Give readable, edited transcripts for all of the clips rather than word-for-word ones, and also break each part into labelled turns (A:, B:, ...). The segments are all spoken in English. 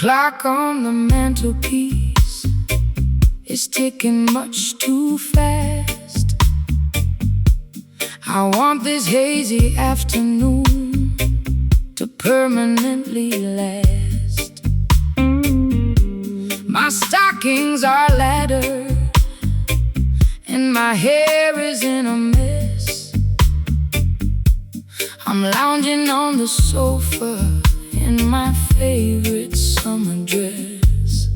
A: clock on the mantelpiece is ticking much too fast. I want this hazy afternoon to permanently last. My stockings are laddered and my hair is in a mess. I'm lounging on the sofa in my favorite summer dress.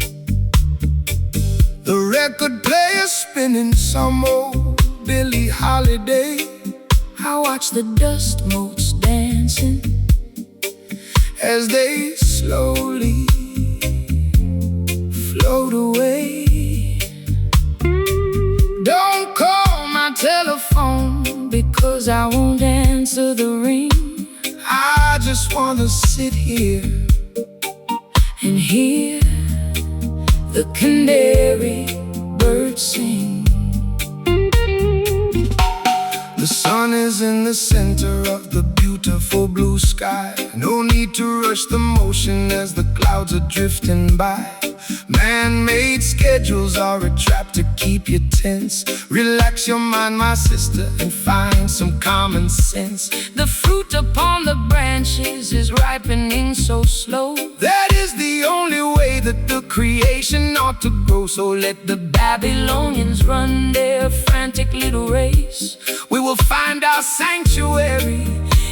A: The record player's spinning some old Billie Holiday. I watch the dust motes dancing as they slowly float away. Don't call my telephone because I won't answer the ring. I just wanna sit here and hear the canary birds sing. The sun is in the center of the beautiful blue sky. No need to rush the motion as the clouds are drifting by. Man-made schedules are a trap to keep you tense. Relax your mind, my sister, and find some common sense. The fruit upon the branches is ripening so slow. That is the only way that the creation ought to grow. So let the Babylonians run their frantic little race. We will find our sanctuary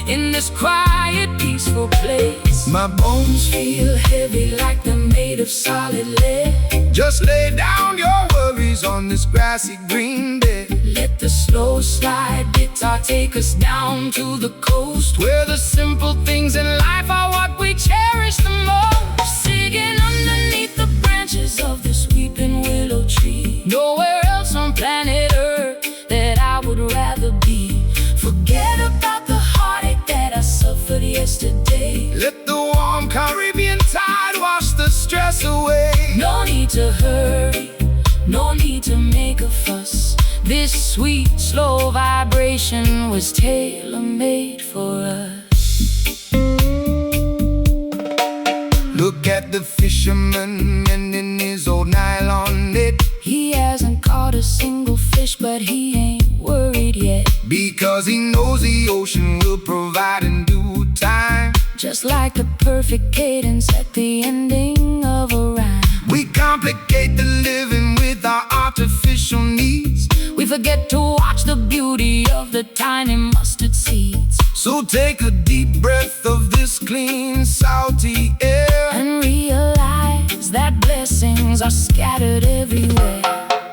A: in this quiet, peaceful place. My bones feel heavy like they're made of solid lead. Just lay down your worries on this grassy green bed. Let the slow slide guitar take us down to the coast, where the simple things in life are what we cherish the most. Singing underneath the branches of this weeping willow tree. Nowhere else on planet Earth that I would rather be. Forget about the heartache that I suffered yesterday. Let the warm Caribbean tide wash the stress away. No need to hurry, no need to make a fuss. This sweet, slow vibration was tailor-made for us. Look at the fisherman mending his old nylon net. He hasn't caught a single fish, but he ain't worried yet, because he knows the ocean will provide in due time. Just like a perfect cadence at the ending of a rhyme. We complicate the living with our artificial needs. We forget to watch the beauty of the tiny mustard seeds. So take a deep breath of this clean, salty air and realize that blessings are scattered everywhere.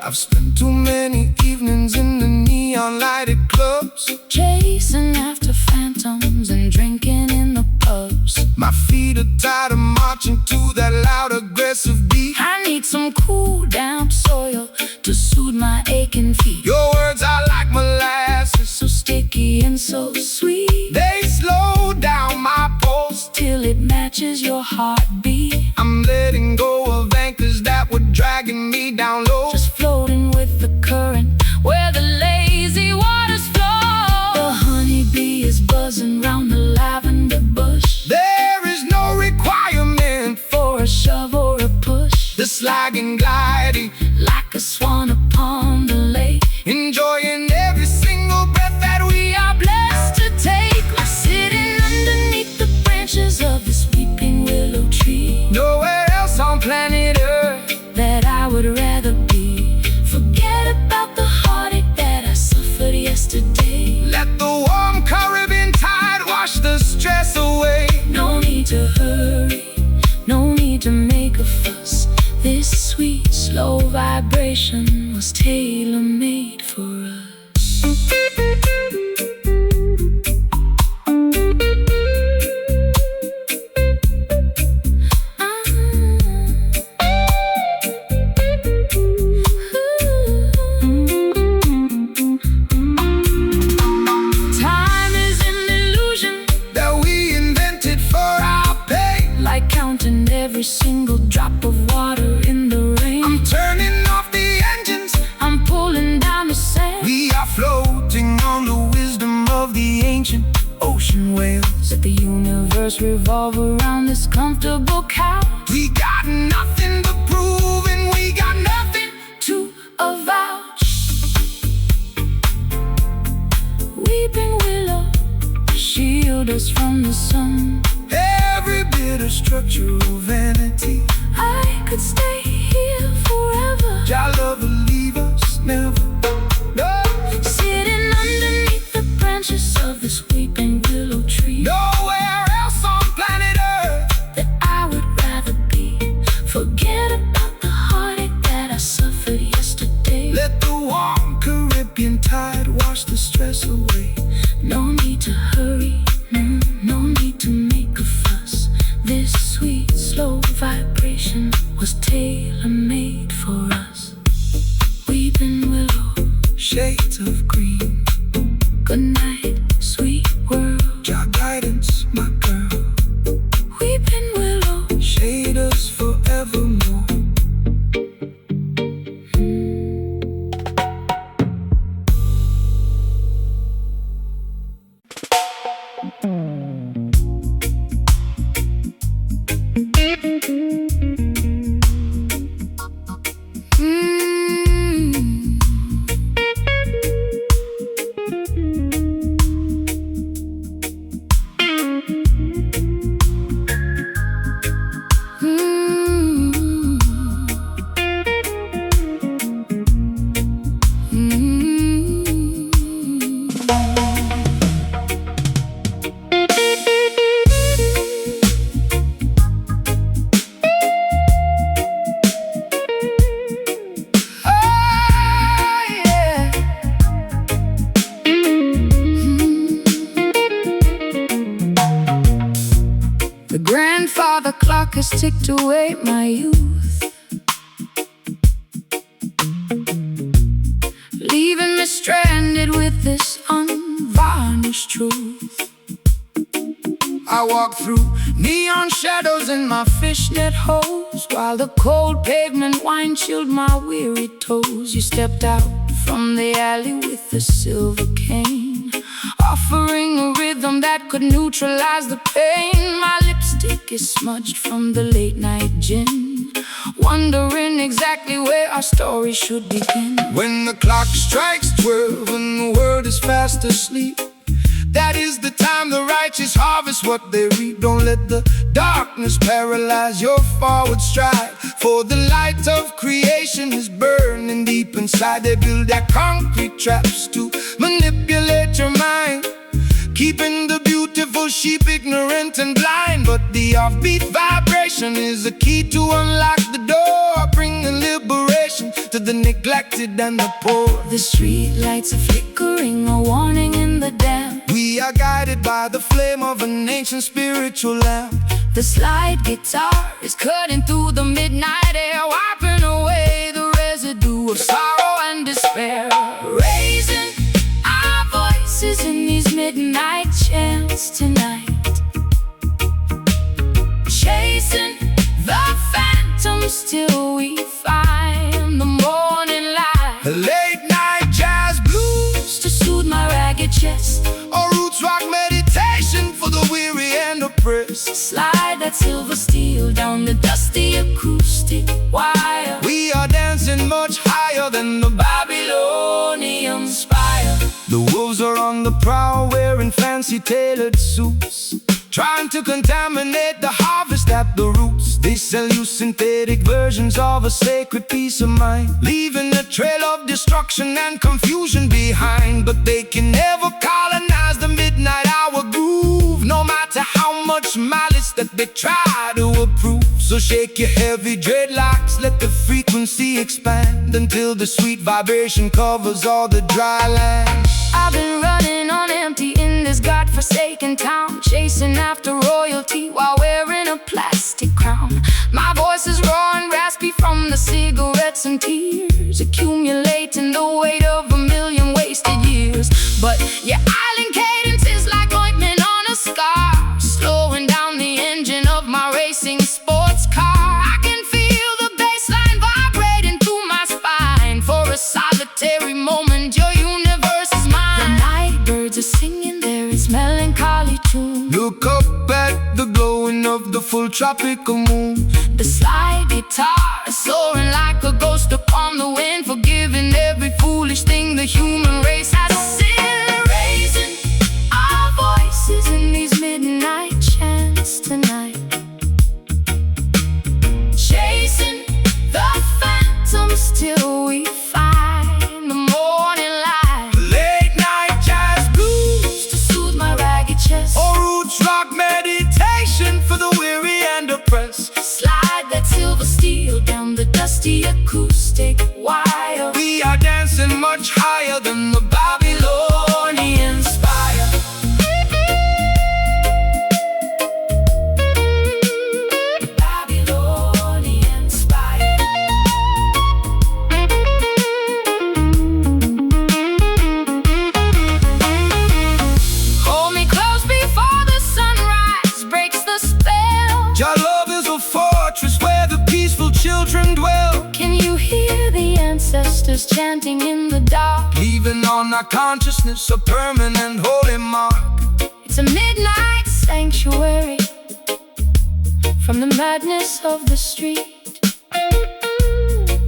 A: I've spent too many evenings in the neon lighted clubs, chasing after phantoms and drinking in the pubs. My feet are tired of marching to that loud aggressive beat. I need some cool damp soil to soothe my aching feet. Your words are like molasses, so sticky and so sweet. They slow down my pulse till it matches your heartbeat. I'm letting go of anchors that were dragging me down low, just floating with the current where the lazy waters flow. The honeybee is buzzing round the lavender bush. There is no requirement for a shove or a push. The slagging gliding like a swan upon the lake, enjoying every single breath that we are blessed to take. We're sitting underneath the branches of this weeping willow tree. Nowhere else on planet Earth that I would rather be. Forget about the heartache that I suffered yesterday. Let the warm Caribbean tide wash the stress away. No need to hurry, no need to make a fuss. This sweet, slow vibration was tailor-made for us. Every single drop of water in the rain. I'm turning off the engines, I'm ocean waves. Let the universe revolve around this comfortable couch. We got nothing to prove and we got nothing to avouch. Weeping willow, shield us from the sun. Every bit of structural vanity. I could stay here forever. Jah love will leave us never. No. Sitting underneath the branches of this weeping willow tree. Nowhere else on planet Earth that I would rather be. Forget about the heartache that I suffered yesterday. Let the warm Caribbean tide wash the stress away. No need to hurry, no need to make a fuss. This sweet, slow vibration was tailor-made for us. Weeping willow, shades of green. Good night, sweet world. Your guidance, my girl. Weeping willow, shade us forevermore. The grandfather clock has ticked away my youth, leaving me stranded with this unvarnished truth. I walk through neon shadows in my fishnet hose, while the cold pavement wine chilled my weary toes. You stepped out from the alley with a silver cane, offering a rhythm that could neutralize the pain. My lipstick is smudged from the late night gin, wondering exactly where our story should begin. When the clock strikes 12 and the world is fast asleep, that is the time the righteous harvest what they reap. Don't let the darkness paralyze your forward stride, for the light of creation is burning deep inside. They build their concrete traps to manipulate your mind, keeping the beautiful sheep ignorant and blind. But the offbeat vibration is the key to unlock the door, bringing liberation to the neglected and the poor. The street lights are flickering, a warning in the damp. We are guided by the flame of an ancient spiritual lamp. The slide guitar is cutting through the midnight air, wiping away the residue of sorrow and despair. Raising our voices in these midnight chants tonight, chasing the phantoms till we find the morning light. Late night jazz blues to soothe my ragged chest, or roots rock meditation for the weary and oppressed. Slide that silver steel down the dusty acoustic wire. We are dancing much higher than the Babylonian spire. The wolves are on the prowl, wearing fancy tailored suits, trying to contaminate the harvest at the roots. They sell you synthetic versions of a sacred peace of mind, leaving a trail of destruction and confusion behind. But they can never colonize the midnight hour groove, no matter how much malice that they try to approve. So shake your heavy dreadlocks, let the frequency expand, until the sweet vibration covers all the dry land. I've been running on empty in this godforsaken town, chasing after royalty while wearing a plastic crown. My voice is raw and raspy from the cigarettes and tears, accumulating the weight of a million wasted years. But your island cadence is like ointment on a scar, slowing down the engine of my racing sports car. I can feel the bassline vibrating through my spine. For a solitary moment, your universe is mine. The night birds are singing, there is melancholy Look up at the glowing of the full tropical moon.
B: The slide guitar is soaring like a ghost upon the wind, forgiving every foolish thing the human race has sinned. Raising our voices in these midnight chants tonight, chasing the phantoms till we find the morning light.
A: Late night jazz blues
B: To soothe my ragged chest,
A: or roots rock meditation for the weary and oppressed.
B: slide that silver steel down the dusty acoustic wire.
A: We are dancing much higher than the Babylonian spire.
B: Babylonian spire. Hold me close before the sunrise breaks the spell.
A: Your love is a fortress where the peaceful children dwell,
B: Can you hear the ancestors chanting in the dark?
A: leaving on our consciousness a permanent holy mark.
B: It's a midnight sanctuary from the madness of the street,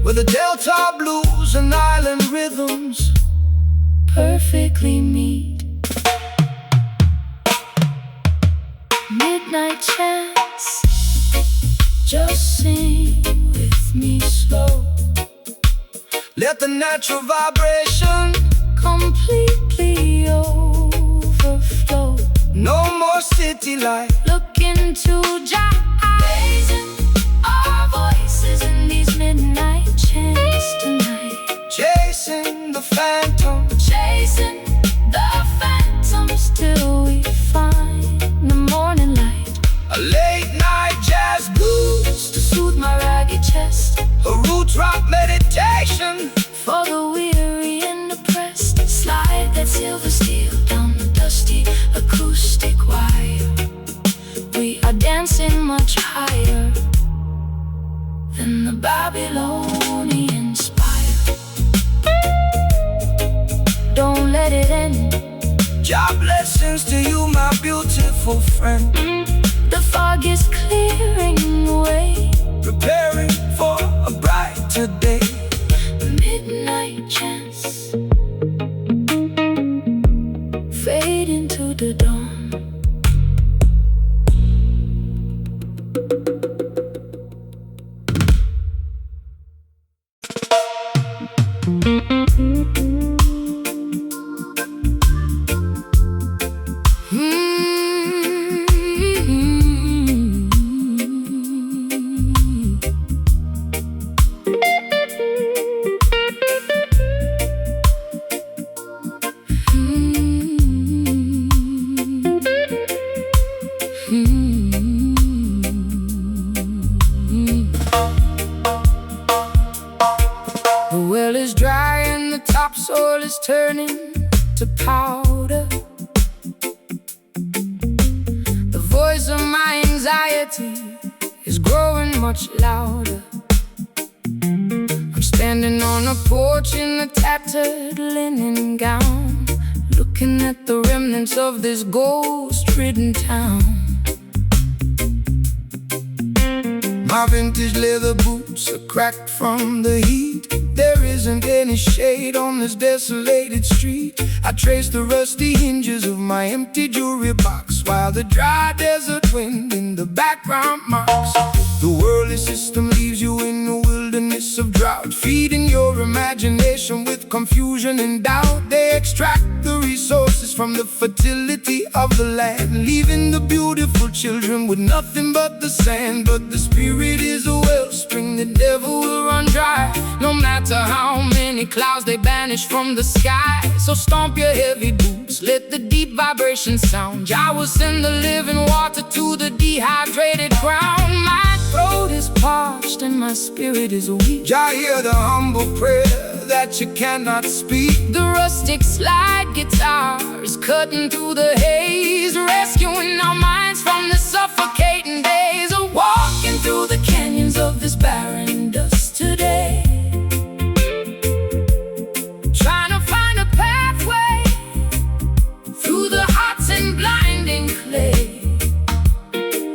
A: Where the Delta blues and island rhythms
B: perfectly meet. Midnight chants, just sing with me slow.
A: let the natural vibration
B: Completely overflow.
A: no more city life.
B: Look into Jah raising our voices in these midnight chants tonight,
A: Chasing the phantom,
B: chasing the phantoms till we find the morning light.
A: a late night jazz blues,
B: To soothe my ragged chest,
A: a roots rock meditation.
B: for the weary and oppressed, slide that silver steel down the dusty acoustic wire. We are dancing much higher than the Babylonian spire. Don't let it end.
A: Job blessings to you, my beautiful friend.
B: The fog is clearing away.
A: Preparing for a brighter day.
B: Midnight chants fade into the dawn. The well is dry and the topsoil is turning to powder. The voice of my anxiety is growing much louder. I'm standing on a porch in a tattered linen gown, looking at the remnants of this ghost-ridden town.
A: My vintage leather boots are cracked from the heat. There isn't any shade on this desolated street. I trace the rusty hinges of my empty jewelry box, while the dry desert wind in the background marks. The worldly system leaves you in a wilderness of drought, feeding your imagination with confusion and doubt. They extract the resources from the fertility of the land, leaving the beautiful children with nothing but the sand. But the spirit is a wellspring that never will run dry, no matter how many clouds they banish from the sky. So stomp your heavy boots, let the deep vibration sound. I will send the living water to the dehydrated ground. My throat is parched and my spirit is weak. I hear the humble prayer that you cannot speak.
B: The rustic slide guitar is cutting through the haze, rescuing our minds from the suffocating days of walking through the canyons of this barren dust today, trying to find a pathway through the hot and blinding clay.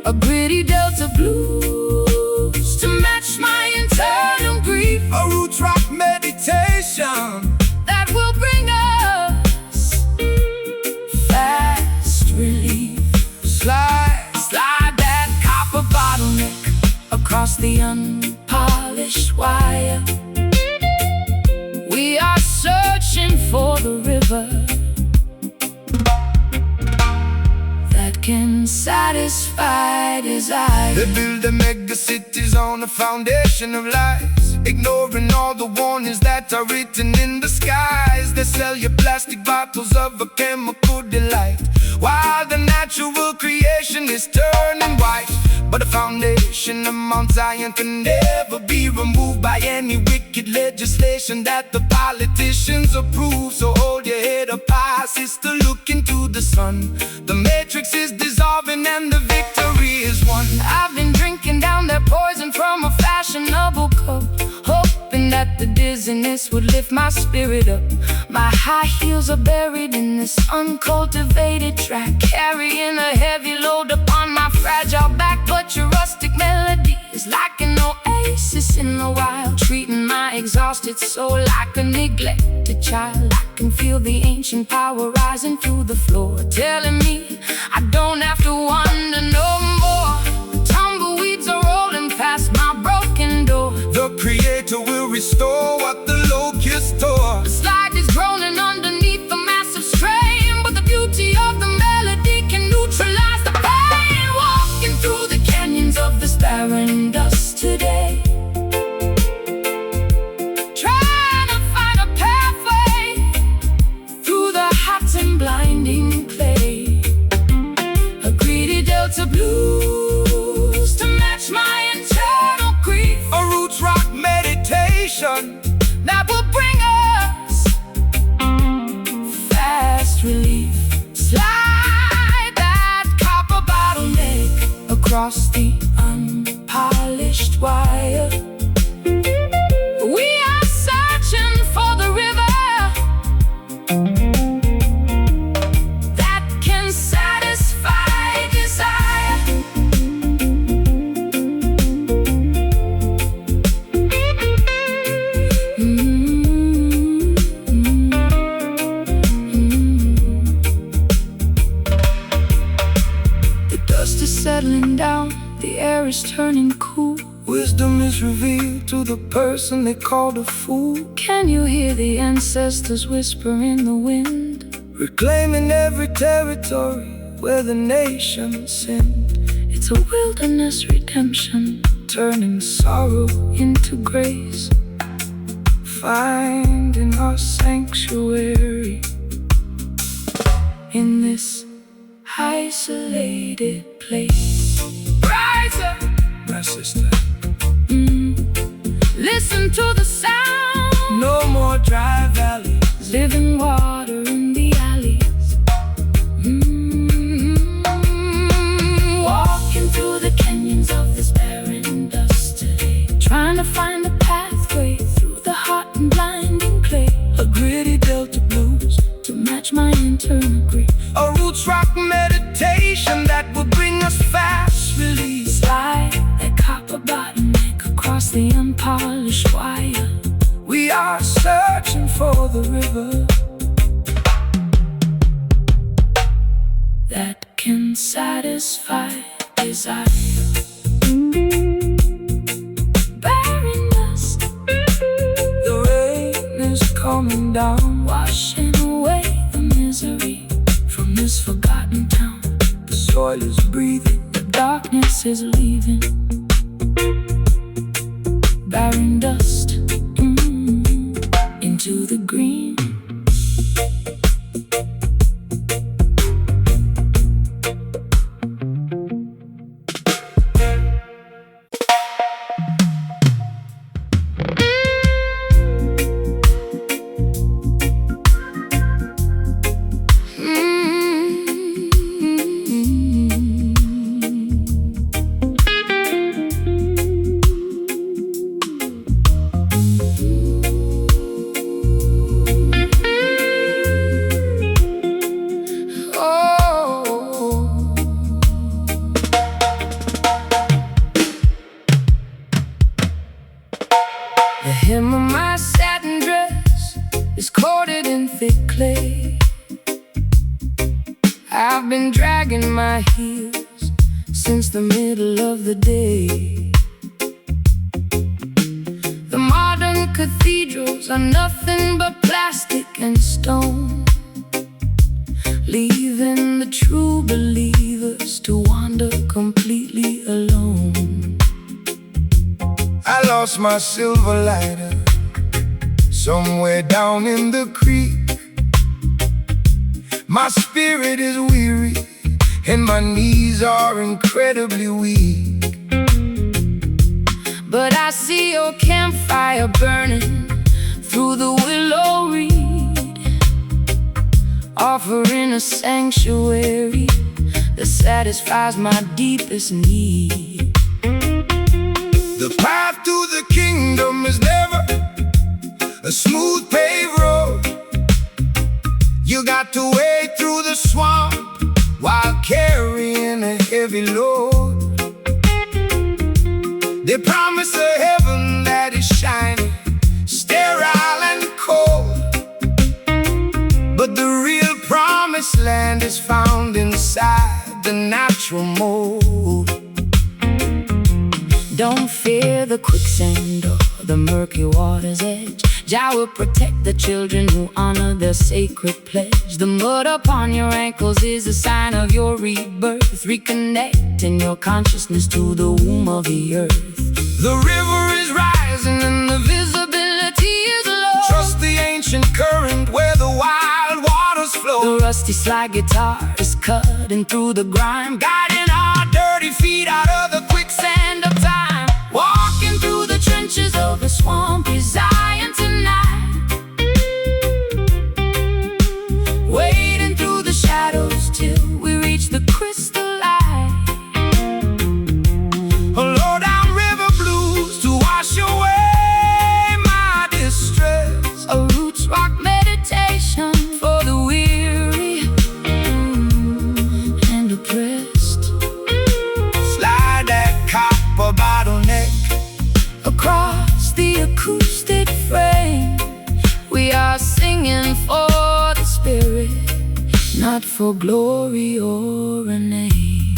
B: A gritty delta blues to match my internal grief.
A: A roots rock meditation
B: that will bring us fast relief.
A: Slide
B: that copper bottleneck across the unpolished wire. We are searching for the river that can satisfy desire.
A: They build the mega cities on a foundation of lies, ignoring all the warnings that are written in the skies. They sell you plastic bottles of a chemical delight, while the natural creation is turning white. But the foundation of Mount Zion can never be removed by any wicked legislation that the politicians approve. So hold your head up high, sister, look into the sun. The matrix is dissolving and the victory is won.
B: I've been drinking down their poison from a fashionable cup, hoping that the dizziness would lift my spirit up. My high heels are buried in this uncultivated track, carrying a heavy load upon my fragile back. But your rustic melody is like an oasis in the wild, treating my exhausted soul like a neglected child. I can feel the ancient power rising through the floor, telling me I don't have to wonder no more. The tumbleweeds are rolling past my broken door.
A: The creator will restore what the locust tore.
B: The slide is groaning underneath the massive strain, but the beauty of the melody can neutralize the pain. Walking through the canyons of this barren dust today, trying to find a pathway through the hot and blinding clay. A greedy delta blues to match my internal grief.
A: A roots rock meditation
B: that will bring us fast relief. Slide that copper bottleneck across the unpolished wire. We are searching for the river that can satisfy desire. The dust is settling down, the air is turning cool.
A: Wisdom is revealed to the person they called a fool.
B: Can you hear the ancestors whisper in the wind?
A: Reclaiming every territory where the nation sinned.
B: It's a wilderness redemption,
A: Turning sorrow
B: into grace.
A: finding our sanctuary
B: in this isolated place.
A: Rise up, my sister.
B: Listen to the sound.
A: No more dry valleys.
B: Living water in the alleys. Walking through the canyons of this barren dust today, trying to find a pathway through the hot and blinding clay.
A: A gritty delta blues
B: to match my internal grief.
A: A roots rock meditation that will bring us fast release.
B: Slide that copper bottleneck across the unpolished wire.
A: We are searching for the river
B: that can satisfy desire. Barren dust,
A: The rain is coming down,
B: washing away the misery
A: from this forgotten town. The soil is breathing,
B: the darkness is leaving. Barren dust, into the green. my heels since the middle of the day. The modern cathedrals are nothing but plastic and stone, leaving the true believers to wander completely alone.
A: I lost my silver lighter somewhere down in the creek. My spirit is weary and my knees are incredibly weak.
B: But I see your campfire burning through the willow reed, offering a sanctuary that satisfies my deepest need.
A: The path to the kingdom is never a smooth paved road. You got to wade through the swamp while carrying a heavy load. They promise a heaven that is shining, sterile and cold, but the real promised land is found inside the natural mold.
B: Don't fear the quicksand or the murky water's edge. Jah will protect the children who honor their sacred pledge. The mud upon your ankles is a sign of your rebirth, reconnecting your consciousness to the womb of the earth.
A: The river is rising and the visibility is low. Trust the ancient current where the wild waters flow.
B: The rusty slide guitar is cutting through the grime,
A: guiding our dirty feet out of the quicksand of time.
B: walking through the trenches of a swampy Zion tonight, wading through the shadows till we reach the crystal light.
A: Low down river blues to wash away my distress.
B: A roots rock meditation for the weary and oppressed.
A: Slide that copper bottleneck
B: Across the acoustic frame, we are singing for the spirit, not for glory or a name.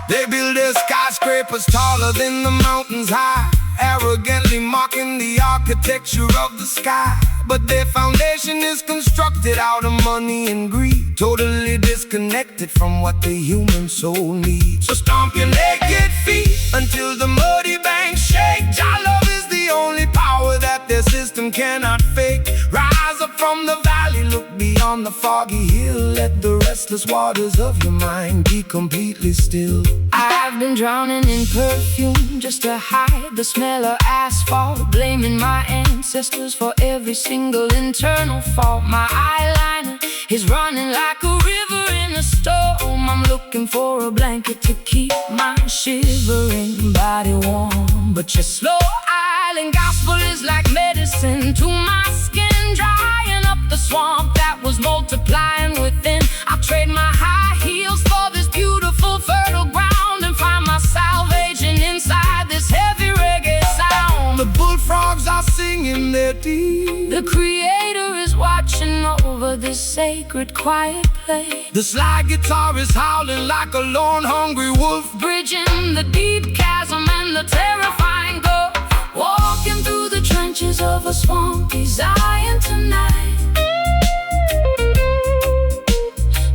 A: They build their skyscrapers taller than the mountains high, arrogantly mocking the architecture of the sky. But their foundation is constructed out of money and greed, totally disconnected from what the human soul needs. So stomp your naked feet until the muddy banks shake. Jah love is the only power that their system cannot fake. Rise up from the valley, look beyond the foggy hill. Let the restless waters of your mind be completely still.
B: I've been drowning in perfume just to hide the smell of asphalt, blaming my ancestors for every single internal fault. My eyeliner is running like a river in a storm. I'm looking for a blanket to keep my shivering body warm. But your slow island gospel is like medicine to my skin, drying up the swamp that was multiplying within. I'll trade my high heels for this beautiful fertile ground and find my salvation inside this heavy reggae sound.
A: The bullfrogs are singing their deep.
B: The Creator is watching over this sacred quiet place.
A: The slide guitar is howling like a lone hungry wolf,
B: bridging the deep chasm and the terrifying gulf. Walking through the trenches of a swampy Zion tonight,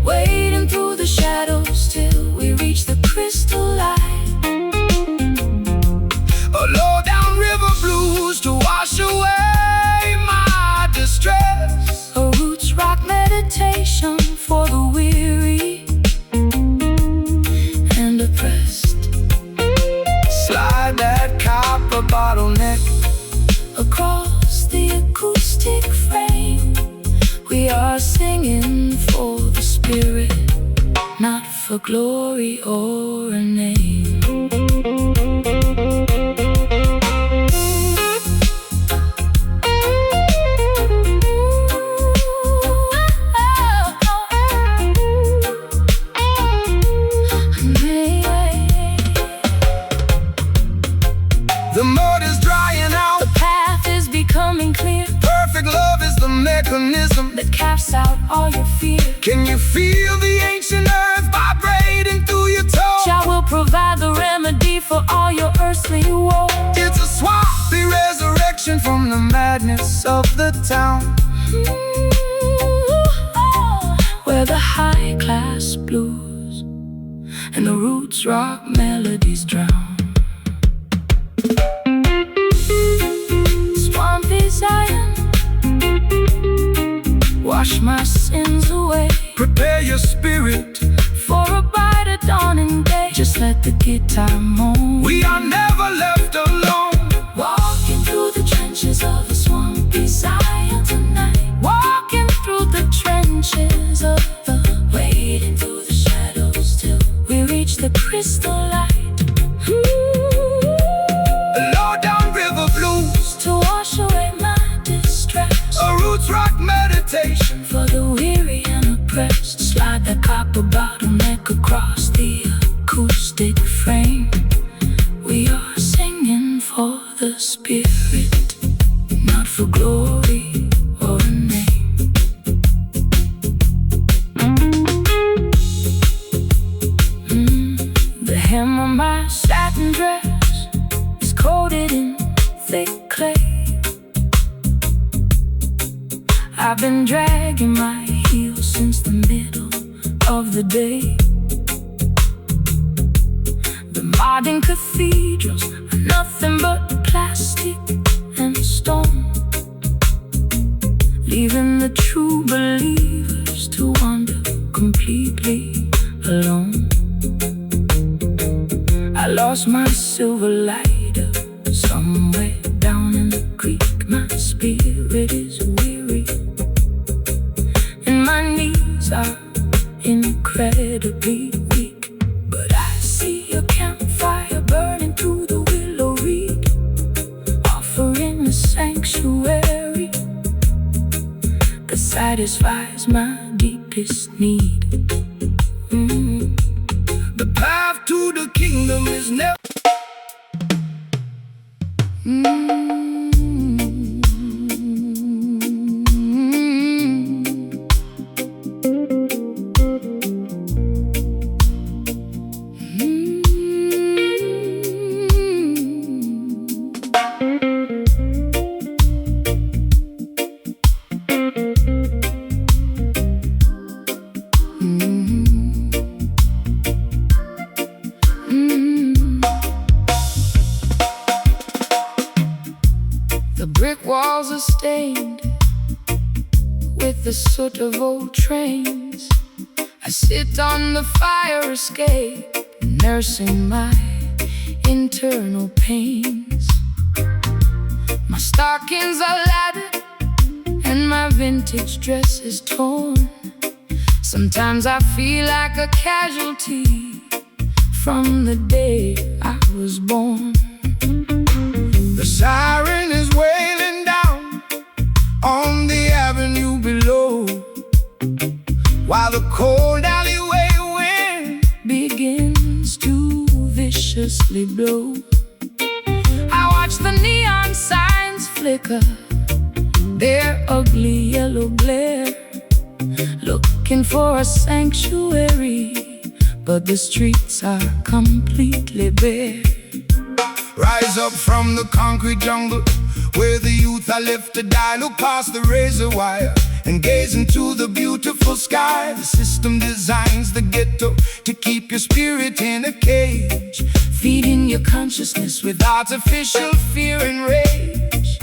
B: wading through the shadows till we reach the crystal light.
A: A low down river blues to wash away my distress.
B: A roots rock meditation for the weary and oppressed.
A: Slide that copper bottleneck
B: across the acoustic frame, we are singing for the spirit, not for glory or a name.
A: The mud is drying out,
B: the path is becoming clear.
A: Perfect love is the mechanism
B: that casts out all your fear.
A: Can you feel the ancient earth sadness of the town,
B: where the high-class blues and the roots rock melodies drown. Swampy Zion, wash my sins away.
A: Prepare your spirit
B: For a brighter dawning day, just let the guitar moan.
A: We are never left alone.
B: Walking through the trenches of a swampy Zion tonight. Walking through the trenches of the wading through the shadows till we reach the crystal light.
A: Low down river blues
B: To wash away my distress.
A: a roots rock meditation.
B: For the weary and oppressed, slide that copper bottleneck across the acoustic frame. We are singing for the spirit, not for glory or a name. The hem of my satin dress is coated in thick clay. I've been dragging my heels since the middle of the day. The modern cathedrals are nothing but plastic and stone, leaving the true believers to wander completely alone. I lost my silver lighter somewhere down in the creek. My spirit is weary and my knees are incredibly weak. But I see a campfire burning through the willow reed, offering a sanctuary that satisfies my deepest need.
A: The path to the kingdom is never.
B: The brick walls are stained with the soot of old trains. I sit on the fire escape, nursing my internal pains. My stockings are laddered and my vintage dress is torn. Sometimes I feel like a casualty from the day I was born.
A: The siren is wailing down on the avenue below, while the cold alleyway wind
B: begins to viciously blow. I watch the neon signs flicker their ugly yellow glare, looking for a sanctuary, but the streets are completely bare.
A: rise up from the concrete jungle where the youth are left to die. Look past the razor wire and gaze into the beautiful sky. The system designs the ghetto to keep your spirit in a cage,
B: Feeding your consciousness with
A: artificial fear and rage.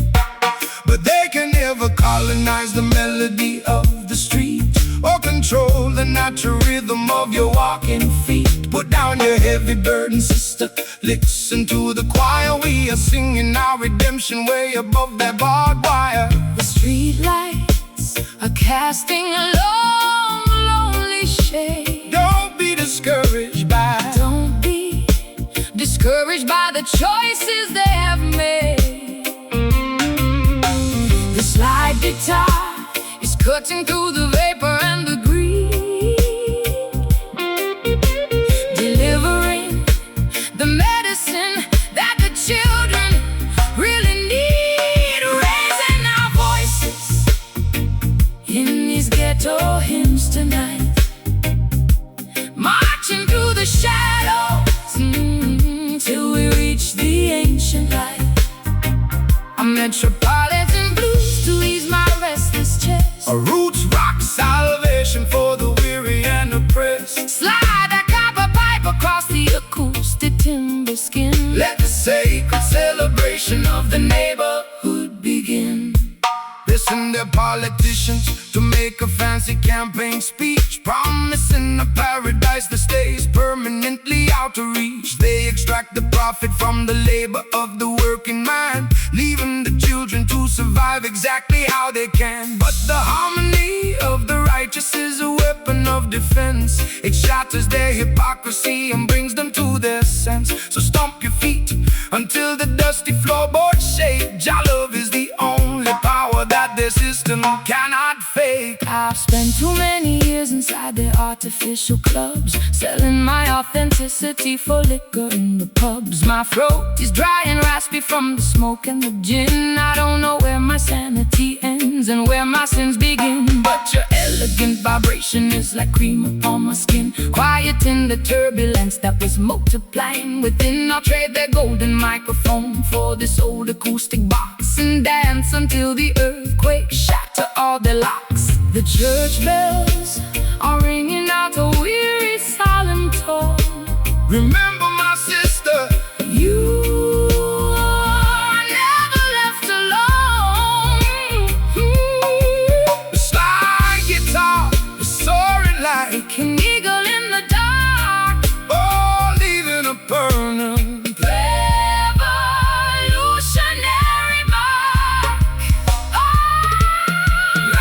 A: But they can never colonize the melody of the street or control the natural rhythm of your walking feet. Put down your heavy burden, sister, listen to the choir. We are singing our redemption way above that barbed wire.
B: the street lights are casting a long, lonely shade.
A: Don't be discouraged by
B: Don't be discouraged by the choices they have made. The slide guitar is cutting through the vapor and the greed, delivering the medicine that the children really need. Raising our voices in these ghetto hymns tonight, marching through the shadows till we reach the ancient light. A metropolitan blue
A: politicians to make a fancy campaign speech, promising a paradise that stays permanently out of reach. They extract the profit from the labor of the working man, leaving the children to survive exactly how they can. But the harmony of the righteous is a weapon of defense. It shatters their hypocrisy and brings them to their sense. So stomp your feet until the dusty floorboards shake. Jah love is the only power that their system cannot fake.
B: I've spent too many years inside their artificial clubs, selling my authenticity for liquor in the pubs. My throat is dry and raspy from the smoke and the gin. I don't know where my sanity ends and where my sins begin. But your elegant vibration is like cream upon my skin, quiet in the turbulence that was multiplying within. I'll trade their golden microphone for this old acoustic box and dance until the earthquake shatter all their locks. The church bells are ringing out a weary solemn tone.
A: Remember my sister,
B: You are never left alone.
A: the slide guitar is soaring like
B: An eagle in the dark,
A: oh, leaving a permanent.
B: revolutionary mark.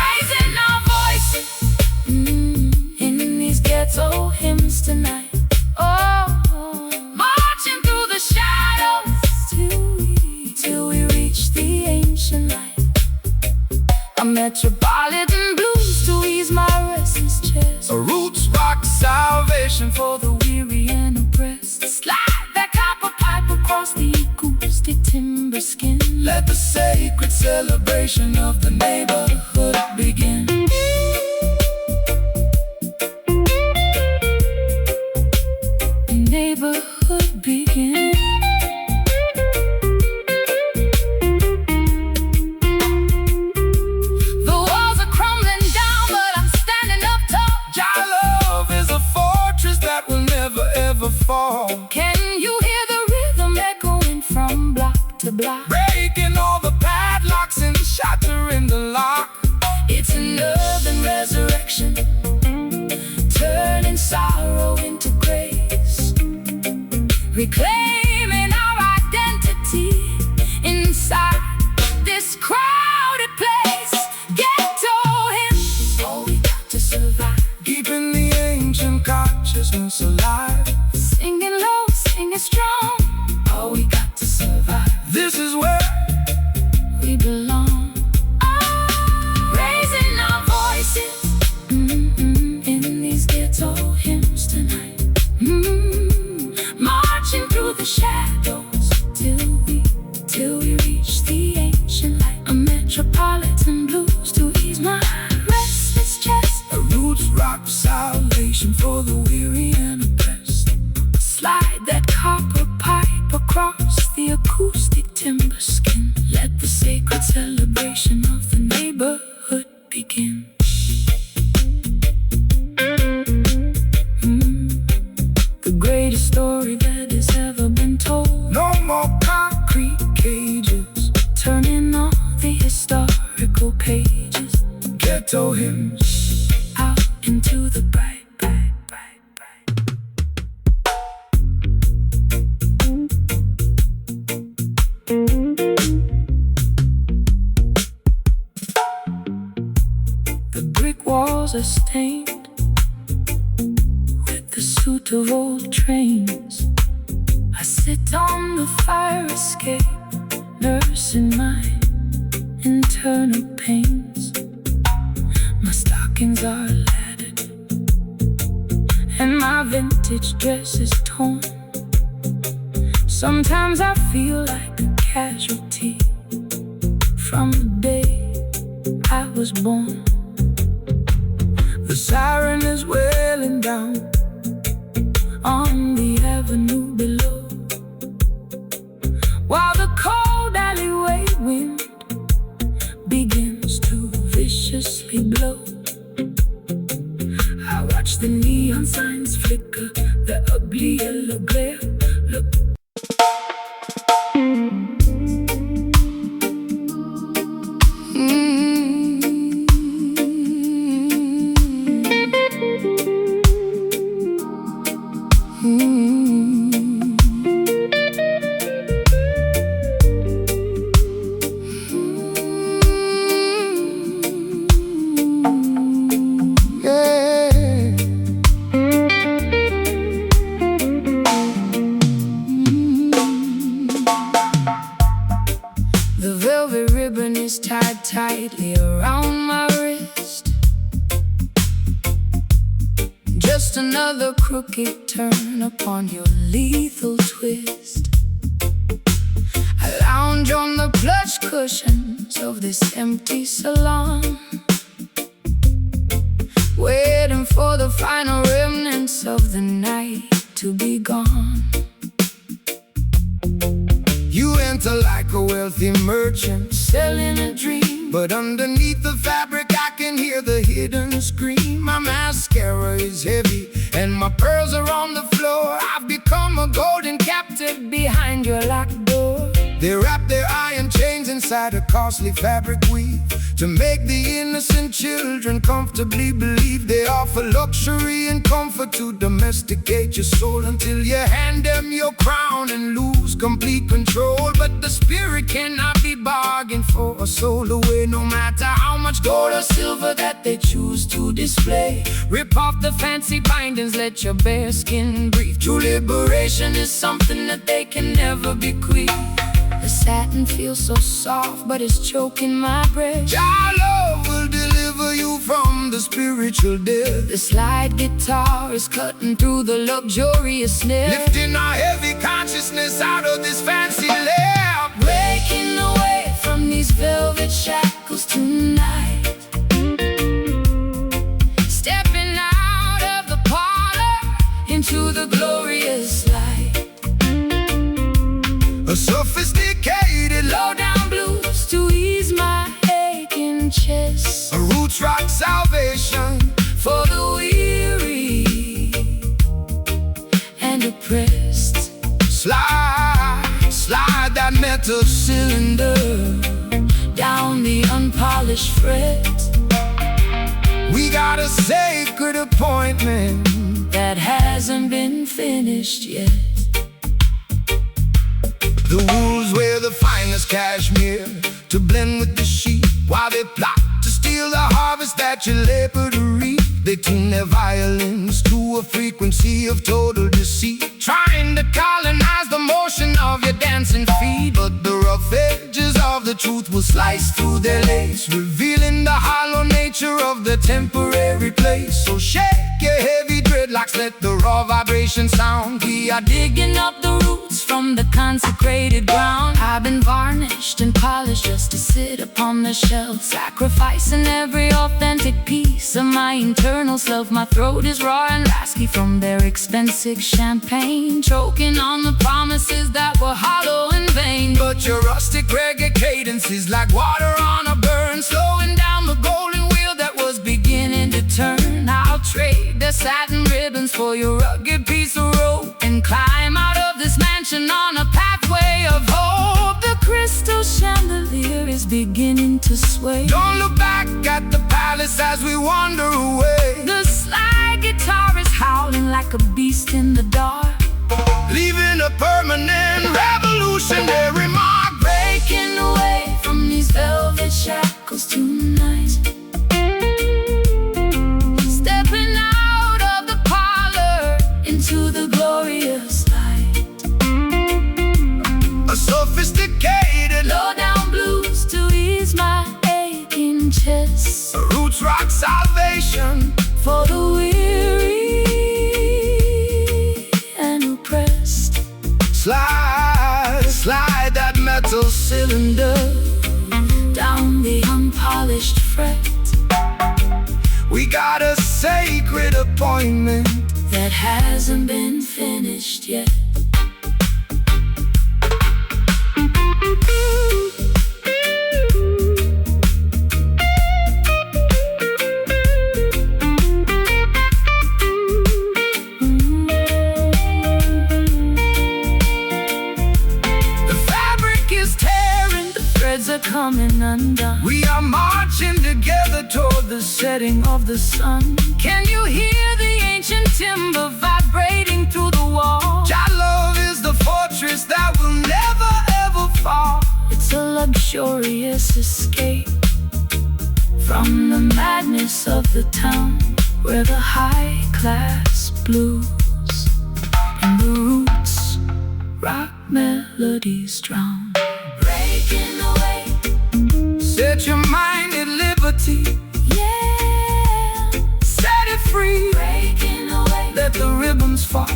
B: Raising our voices in these ghetto hymns tonight. Marching through the shadows till we reach the ancient light. A metropolitan blues to ease my restless chest.
A: A roots rock salvation
B: For the weary and oppressed, slide that copper pipe across the acoustic timber skin.
A: let the sacred celebration of the neighborhood begin.
B: Neighborhood begin. The walls are crumbling down, but I'm standing up tall.
A: Jah love is a fortress that will never ever fall,
B: Can you hear the rhythm echoing from block to block?
A: breaking all the padlocks and shattering the lock.
B: It's an urban resurrection, turning sorrow into grace, reclaiming our identity inside this crowded place. Ghetto hymns, all we got to survive.
A: Keeping the ancient consciousness alive.
B: Singing low, singing strong, all we got to survive.
A: This is where
B: We belong. Raising our voices in these ghetto hymns tonight. Marching through the shadows till we reach the ancient light. A metropolitan blues to ease my restless chest.
A: a roots rock salvation for the weary and oppressed.
B: Slide that copper pipe across the acoustic timber skin. Let the sacred celebration of the neighborhood begin. The greatest story that has ever been told,
A: No more concrete cages,
B: turning all the historical pages
A: ghetto hymns.
B: out into the bright, bright, bright, bright. The brick walls are stained with the soot of old trains. I sit on the fire escape, nursing my internal pains. My stockings are laddered and my vintage dress is torn. Sometimes I feel like a casualty from the day I was born.
A: The siren is wailing down
B: On the avenue below, while the cold alleyway wind begins to viciously blow. I watch the neon signs flicker, the ugly yellow glare. Look. turn upon your lethal twist. I lounge on the plush cushions of this empty salon, waiting for the final remnants of the night to be gone.
A: You enter like a wealthy merchant selling a dream, but underneath the fabric I can hear the hidden scream. My mascara is heavy and my pearls are on the floor. I've become a golden captive behind your locked door. They wrap their iron chains inside a costly fabric weave to make the innocent children comfortably believe they offer luxury and comfort to domesticate your soul, until you hand them your crown and lose complete control. But the spirit cannot be bargained for or sold away, no matter how much gold or silver that they choose to display. Rip off the fancy bindings, let your bare skin breathe. True liberation is something that they can never bequeath.
B: The satin feels so soft, but it's choking my breath.
A: Your love will deliver you from the spiritual death.
B: The slide guitar is cutting through the luxurious snare,
A: lifting our heavy consciousness out of this fancy lair.
B: Breaking away from these velvet shackles tonight. Stepping out of the parlor into the glorious light.
A: A sophisticated
B: low-down blues to ease my aching chest.
A: A roots rock salvation
B: for the weary and oppressed.
A: Slide that metal
B: cylinder down the unpolished fret.
A: We got a sacred appointment
B: that hasn't been finished yet.
A: The wolves wear the finest cashmere to blend with the sheep, while they plot to steal the harvest that you labor to reap. They tune their violins to a frequency of total deceit, trying to colonize the motion of your dancing feet. But the rough edges of the truth will slice through their lace, revealing the hollow nature of the temporary place. So shake your heavy dreadlocks, let the raw vibration sound.
B: We are digging up the roots from the consecrated ground. I've been varnished and polished just to sit upon the shelf, sacrificing every authentic piece of my internal self. My throat is raw and raspy from their expensive champagne, choking on the promises that were hollow and vain.
A: But your rustic reggae cadence is like water on a burn, slowing down the golden wheel that was beginning to turn. I'll trade the satin ribbons for your rugged piece of rope and climb out of this mansion on a pathway of hope.
B: The crystal chandelier is beginning to sway.
A: Don't look back at the palace as we wander away.
B: The slide guitar is howling like a beast in the dark,
A: leaving a permanent revolutionary mark.
B: Breaking away from these velvet shackles tonight. Stepping out of the parlor into the glorious light.
A: A sophisticated
B: low-down blues to ease my aching chest.
A: A roots rock salvation
B: for the weary and oppressed.
A: Slide that metal cylinder
B: down the unpolished fret.
A: We got a sacred appointment
B: that hasn't been finished yet. Are coming undone.
A: We are marching together toward the setting of the sun.
B: Can you hear the ancient timber vibrating through the walls?
A: Your love is the fortress that will never ever fall.
B: It's a luxurious escape from the madness of the town, where the high-class blues and the roots rock melodies drown. Breaking away,
A: set your mind at liberty.
B: Yeah,
A: set it free.
B: Breaking away,
A: let the ribbons fall.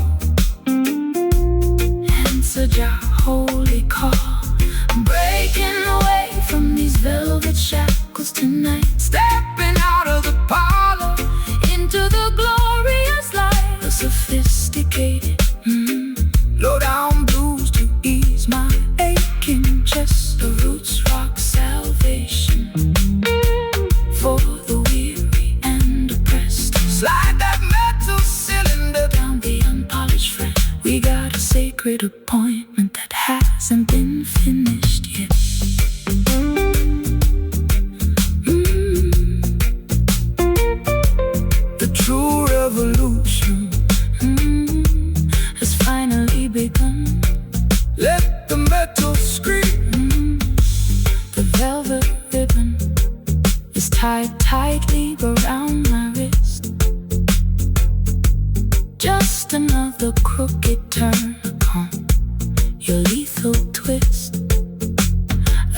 B: sacred appointment that hasn't been finished yet. The true revolution has finally begun.
A: Let the metal scream.
B: The velvet ribbon is tied tightly around my wrist. Just another crooked turn upon your lethal twist.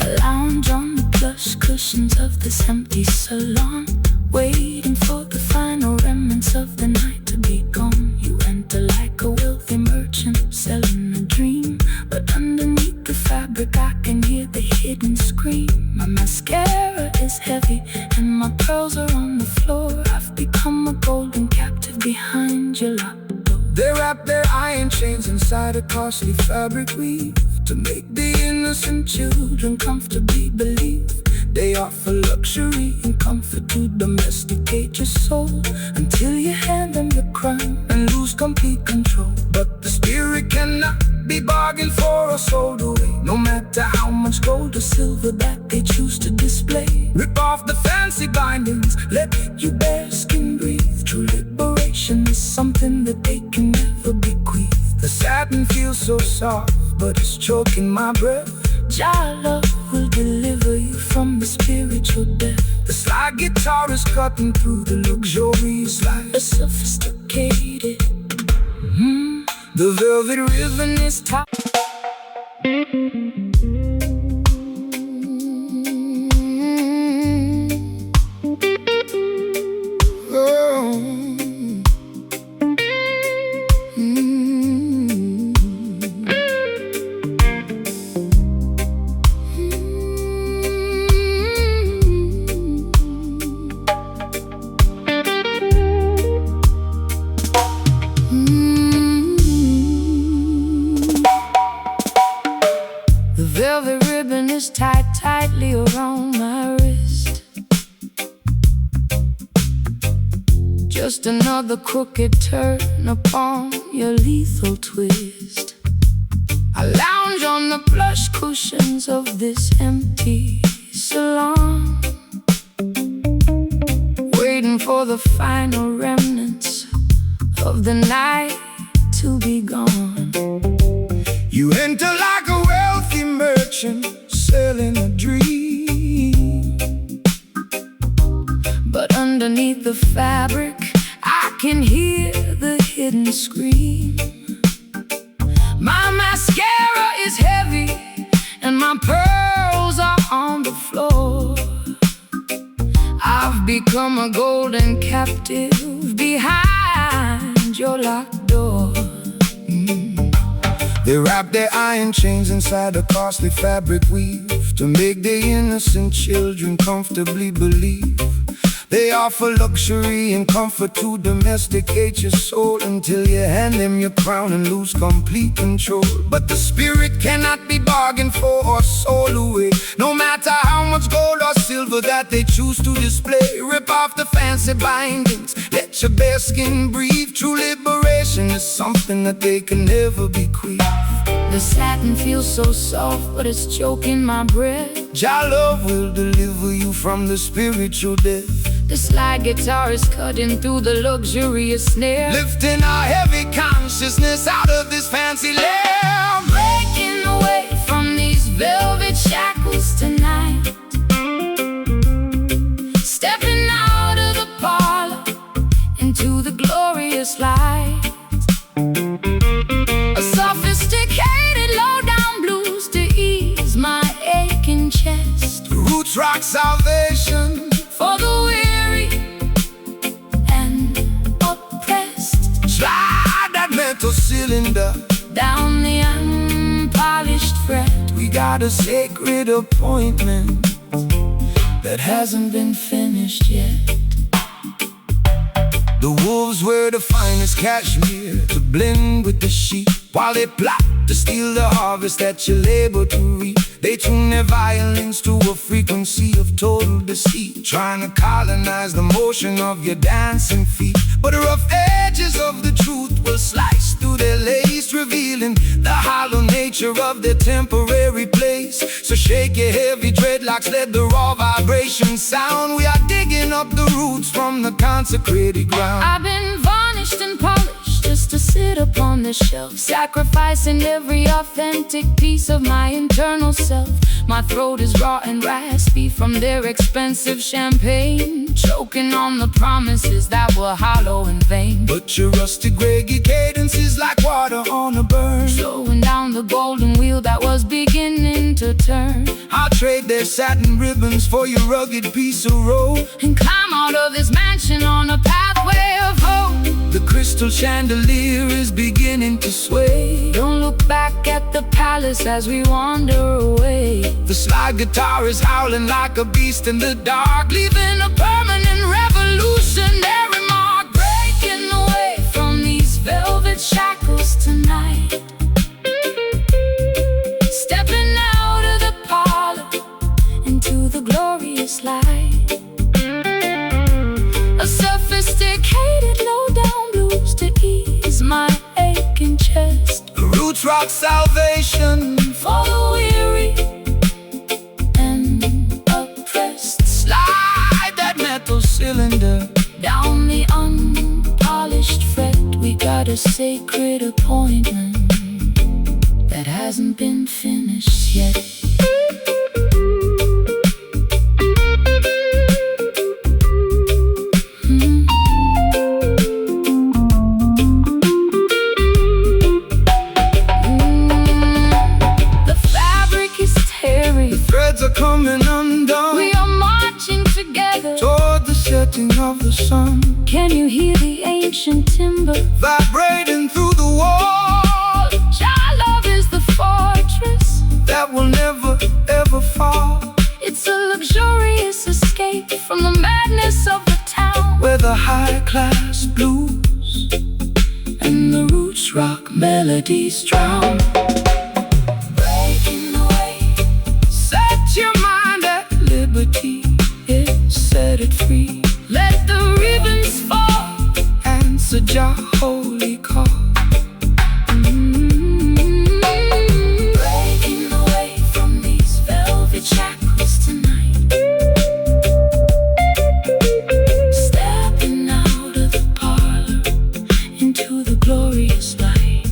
B: A lounge on the plush cushions of this empty salon, waiting for the final remnants of the night to be gone. You enter like a wealthy merchant selling a dream, but underneath the fabric I can hear the hidden scream. My mascara is heavy and my pearls are on the floor. I've become a golden captive behind your locked door.
A: They wrap their iron chains inside a costly fabric weave to make the innocent children comfortably believe they offer luxury and comfort to domesticate your soul, until you hand them your crown and lose complete control. But the spirit cannot be bargained for or sold away, no matter how much gold or silver that they choose to display. Rip off the fancy bindings, let your bare skin breathe. True liberation is something that they can never bequeath. The satin feels so soft, but it's choking my breath.
B: Jah love will deliver you from the spiritual death.
A: The slide guitar is cutting through the luxurious life.
B: A sophisticated
A: The velvet ribbon is tight.
B: The velvet ribbon is tied tightly around my wrist. Just another crooked turn upon your lethal twist. I lounge on the plush cushions of this empty salon, waiting for the final remnants of the night to be gone.
A: You enter like a wealthy merchant selling a dream,
B: but underneath the fabric I can hear the hidden scream. My mascara is heavy and my pearls are on the floor. I've become a golden captive behind your locked door.
A: They wrap their iron chains inside a costly fabric weave to make the innocent children comfortably believe they offer luxury and comfort to domesticate your soul, until you hand them your crown and lose complete control. But the spirit cannot be bargained for or sold away, no matter how much gold or silver that they choose to display. Rip off the fancy bindings, let your bare skin breathe. True liberation is something that they can never bequeath.
B: The satin feels so soft, but it's choking my breath.
A: Jah love will deliver you from the spiritual death.
B: The slide guitar is cutting through the luxurious snare,
A: lifting our heavy consciousness out of this fancy lair.
B: Breaking away from these velvet shackles tonight, stepping out of the parlor into the glorious light. A sophisticated low-down blues to ease my aching chest.
A: Roots rock salvation
B: for the weary and oppressed.
A: Slide that metal cylinder
B: down the unpolished fret.
A: We got a sacred appointment that hasn't been finished yet. The wolves wear the finest cashmere to blend with the sheep, while they plot to steal the harvest that you labor to reap. They tune their violins to a frequency of total deceit, trying to colonize the motion of your dancing feet. But the rough edges of the truth will slice through their lace, revealing the nature of their temporary place. So shake your heavy dreadlocks, let the raw vibration sound. We are digging up the roots from the consecrated ground.
B: I've been varnished and polished just to sit upon the shelf, sacrificing every authentic piece of my internal self. My throat is raw and raspy from their expensive champagne, choking on the promises that were hollow and vain.
A: But your rustic reggae cadence is like water on a burn,
B: slowing down the golden wheel that was beginning to turn.
A: I'll trade their satin ribbons for your rugged piece of road,
B: and climb out of this mansion on a pathway of hope.
A: The crystal chandelier is beginning to sway.
B: Don't look back at the palace as we wander away.
A: The slide guitar is howling like a beast in the dark, leaving a permanent revolutionary mark.
B: Breaking away from these velvet shackles tonight, stepping out of the parlor into the glorious light. A sophisticated low-down blues to ease my aching chest.
A: The roots rock salvation
B: for the weary and oppressed.
A: Slide that metal cylinder
B: down the unpolished fret. We got a sacred appointment that hasn't been finished yet.
A: Coming undone.
B: We are marching together
A: toward the setting of the sun.
B: Can you hear the ancient timber
A: vibrating through the wall?
B: Child love is the fortress
A: that will never ever fall.
B: It's a luxurious escape from the madness of the town,
A: where the high-class blues and the roots rock melodies drown. Your mind at liberty, set it free.
B: Let the ribbons fall,
A: answer your holy call.
B: Breaking away from these velvet shackles tonight, stepping out of the parlor into the glorious light.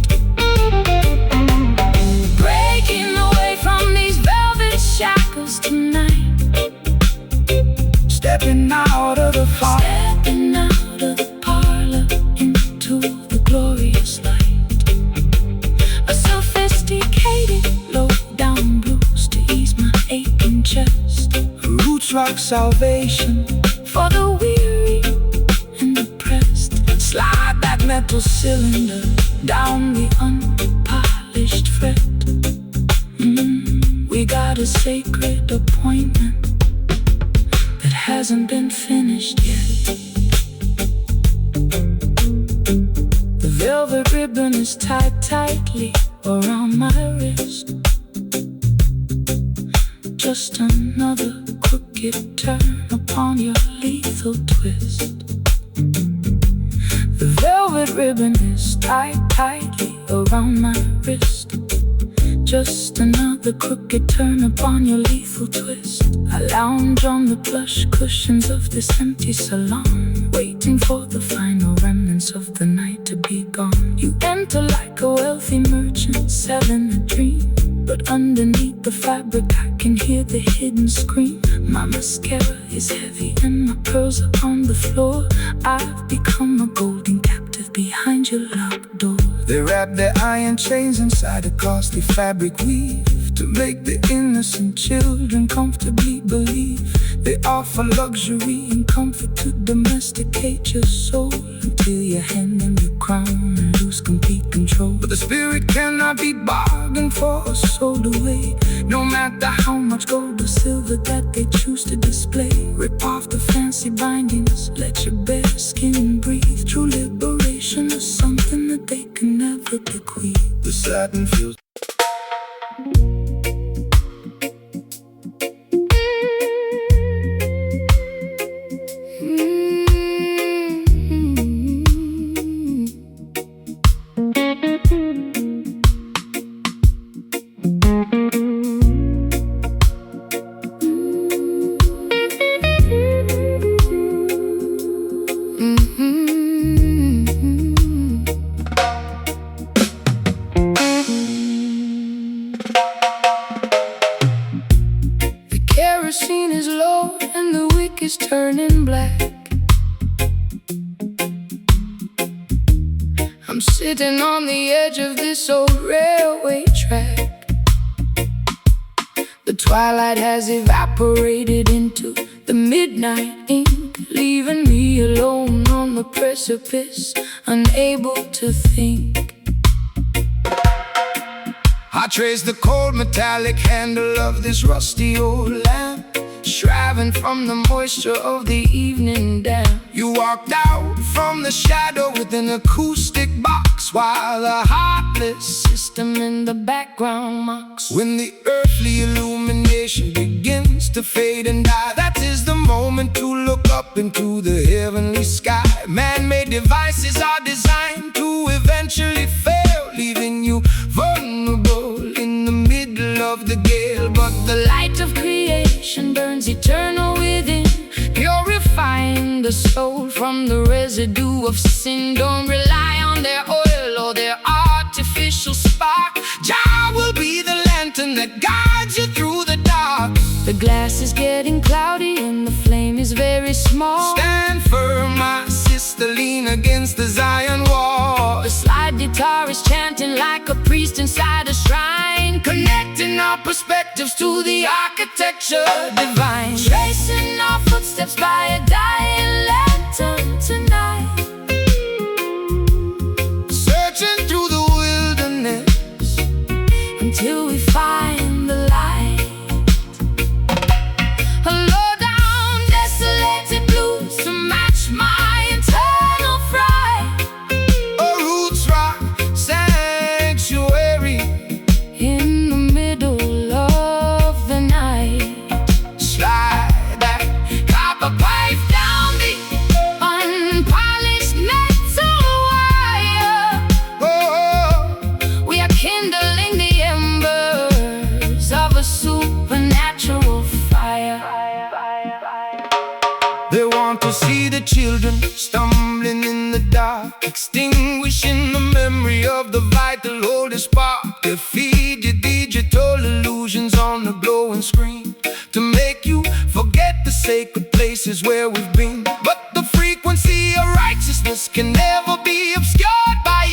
B: Breaking away from these velvet shackles tonight,
A: stepping out of the fire,
B: stepping out of the parlor into the glorious light. A sophisticated low-down blues to ease my aching chest.
A: Roots rock salvation
B: for the weary and oppressed.
A: Slide that metal cylinder
B: down the unpolished fret. We got a sacred appointment that hasn't been finished yet. The velvet ribbon is tied tightly around my wrist. Just another crooked turn upon your lethal twist. The velvet ribbon is tied tightly around my wrist. Just another crooked turn upon your lethal twist. I lounge on the plush cushions of this empty salon, waiting for the final remnants of the night to be gone. You enter like a wealthy merchant selling a dream, but underneath the fabric I can hear the hidden scream. My mascara is heavy and my pearls are on the floor. I've become a golden captive behind your locked door.
A: They wrap their iron chains inside a costly fabric weave to make the innocent children comfortably believe they offer luxury and comfort to domesticate your soul, until you hand them your crown and lose complete control. But the spirit cannot be bargained for or sold away, no matter how much gold or silver that they choose to display. Rip off the fancy bindings, let your bare skin breathe. True liberation is something that they can never bequeath. The satin feels
B: is turning black. I'm sitting on the edge of this old railway track. The twilight has evaporated into the midnight ink, leaving me alone on the precipice, unable to think.
A: I trace the cold metallic handle of this rusty old lamp, shriving from the moisture of the evening damp. You walked out from the shadow with an acoustic box, while the heartless system in the background mocks. When the earthly illumination begins to fade and die, that is the moment to look up into the heavenly sky. Man-made devices are designed to eventually fail, leaving you vulnerable in the middle of the gale. But the light of creation burns eternal within, purifying the soul from the residue of sin. Don't rely on their oil or their artificial spark. Jah will be the lantern that guides you through the dark.
B: The glass is getting cloudy and the flame is very small.
A: Stand firm, my sister, lean against the Zion wall.
B: The slide guitar is chanting like a priest inside a shrine,
A: Connecting our perspectives to the architecture divine.
B: tracing our footsteps by a dying lantern tonight.
A: Searching through the wilderness
B: Until we find the light. A low-down, desolated blues to match my internal fright.
A: a roots rock sanctuary.
B: In the middle of the night,
A: Slide that copper pipe down the
B: unpolished metal wire.
A: oh,
B: We are kindling the embers of a supernatural fire.
A: They want to see the children stumbling in the dark, extinguishing the memory of the vital oldest spark. They feed you digital illusions on the glowing screen to make you forget the sacred places where we've been. But the frequency of righteousness can never be obscured by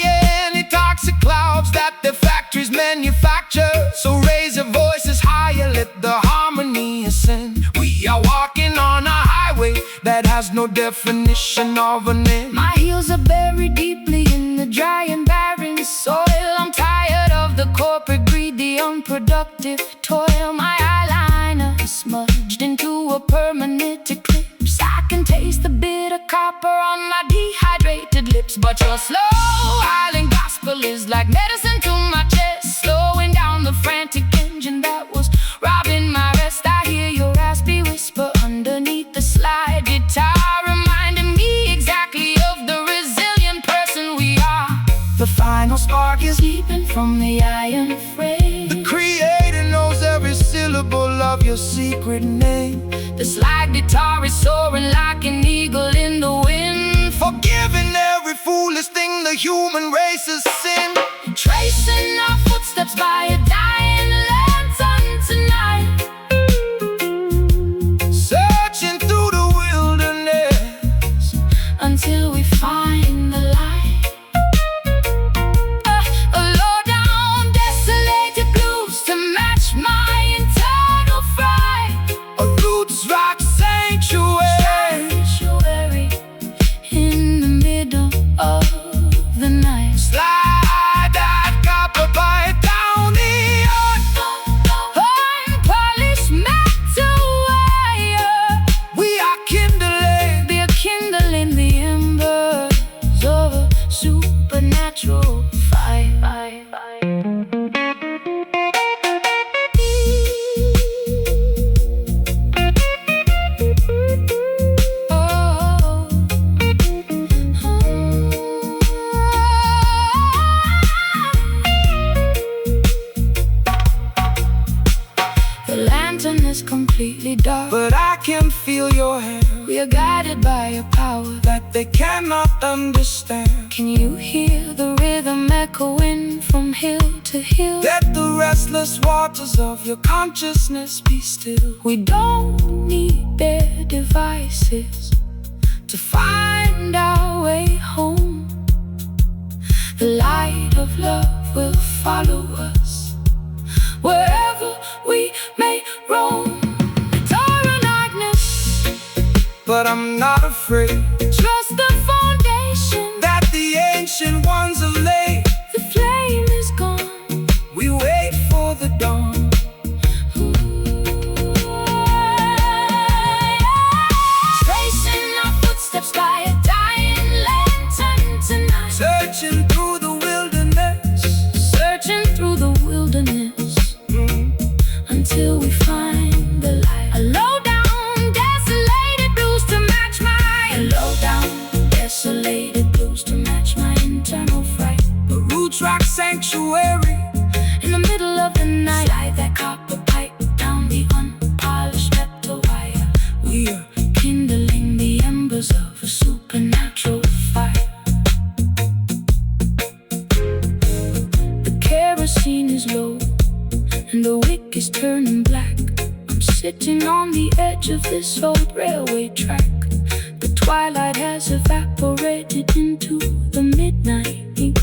A: any toxic clouds that the factories manufacture. So raise your voices higher, let the harmony ascend. We are walking on a highway that has no definition of a name.
B: My heels are buried deeply in the dry and barren soil. I'm tired of the corporate greed, the unproductive toil. My eyeliner is smudged into a permanent eclipse. I can taste the bitter copper on my dehydrated lips. But your slow island gospel is like medicine to my chest, slowing down the frantic engine that was robbing my rest. I hear your raspy whisper underneath the slide guitar, reminding me exactly of the resilient person we are.
A: The final spark is
B: Leaping from the iron frame,
A: the Creator knows every syllable of your secret name.
B: the slide guitar is soaring like an eagle in the wind,
A: Forgiving every foolish thing the human race has sinned.
B: tracing our footsteps by a dying lantern tonight.
A: Searching through the wilderness
B: Until we find the light. A low-down, desolated blues to match my internal fright.
A: a roots rock sanctuary.
B: Sanctuary in the middle of the night.
A: Slide that copper pipe down the
B: Unpolished metal wire.
A: we are kindling.
B: We are kindling the embers of a supernatural fire. Oh, the lantern is completely dark,
A: But I can feel your hand
B: we are guided by a power.
A: that they cannot understand.
B: Can you hear the rhythm echoing from hill to hill.
A: Let the restless waters of your consciousness be still.
B: We don't need their devices to find our way home. The light of love will follow us wherever we may roam. It's our darkness,
A: but I'm not afraid.
B: Trust the foundation
A: that the ancient ones have laid.
B: The flame is gone.
A: We wait for the dawn.
B: Tracing our footsteps by a dying lantern tonight.
A: Searching through the wilderness.
B: Searching through the wilderness until we find the light. A low down, desolated blues to match my. A low down, desolated blues to match my internal fright.
A: A roots rock sanctuary
B: in the middle of the night. Slide that copper pipe down the unpolished metal wire.
A: We are
B: kindling the embers of a supernatural fire. The kerosene is low and the wick is turning black. I'm sitting on the edge of this old railway track. The twilight has evaporated into the midnight ink,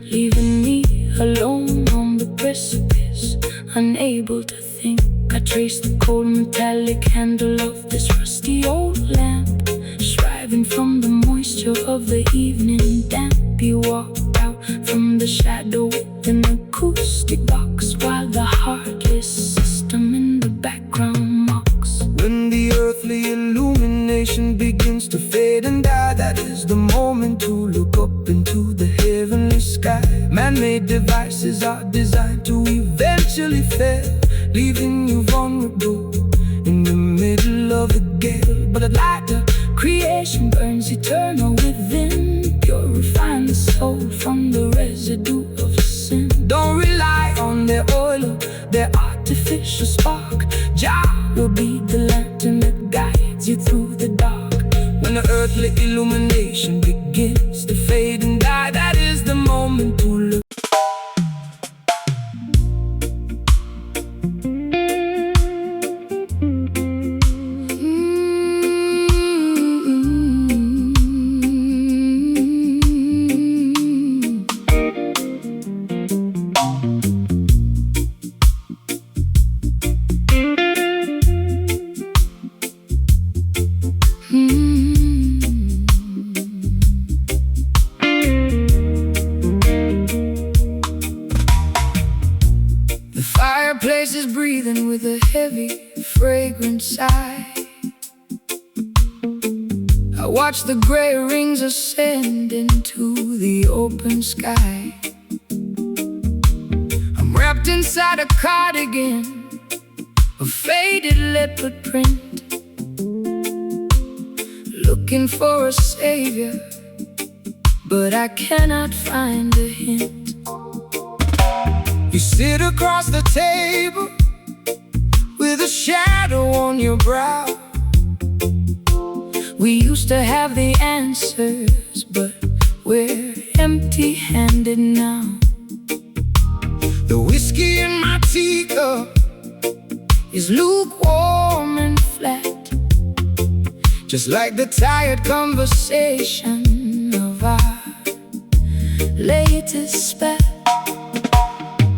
B: leaving me alone on the precipice, unable to think. I trace the cold metallic handle of this rusty old lamp, striving from the moisture of the evening damp. You walked out from the shadow with an acoustic box, while the heartless system in the background mocks.
A: When the earthly illumination begins to fade and die, that is the moment to look up into the heavenly sky. Man-made devices are designed to eventually fail, leaving you vulnerable in the middle of a gale. But a light of creation burns eternal within, purifying the soul from the residue of sin. Don't rely on their oil or their artificial spark. Jah will be the lantern that guides you through the dark. When the earthly illumination begins to fade and die, that is the moment to look.
B: Fireplace is breathing with a heavy, fragrant sigh. I watch the gray rings ascend into the open sky. I'm wrapped inside a cardigan of faded leopard print, looking for a savior, but I cannot find a hint.
A: You sit across the table with a shadow on your brow.
B: We used to have the answers, but we're empty-handed now.
A: The whiskey in my teacup
B: is lukewarm and flat,
A: just like the
B: tired conversation of our latest spat.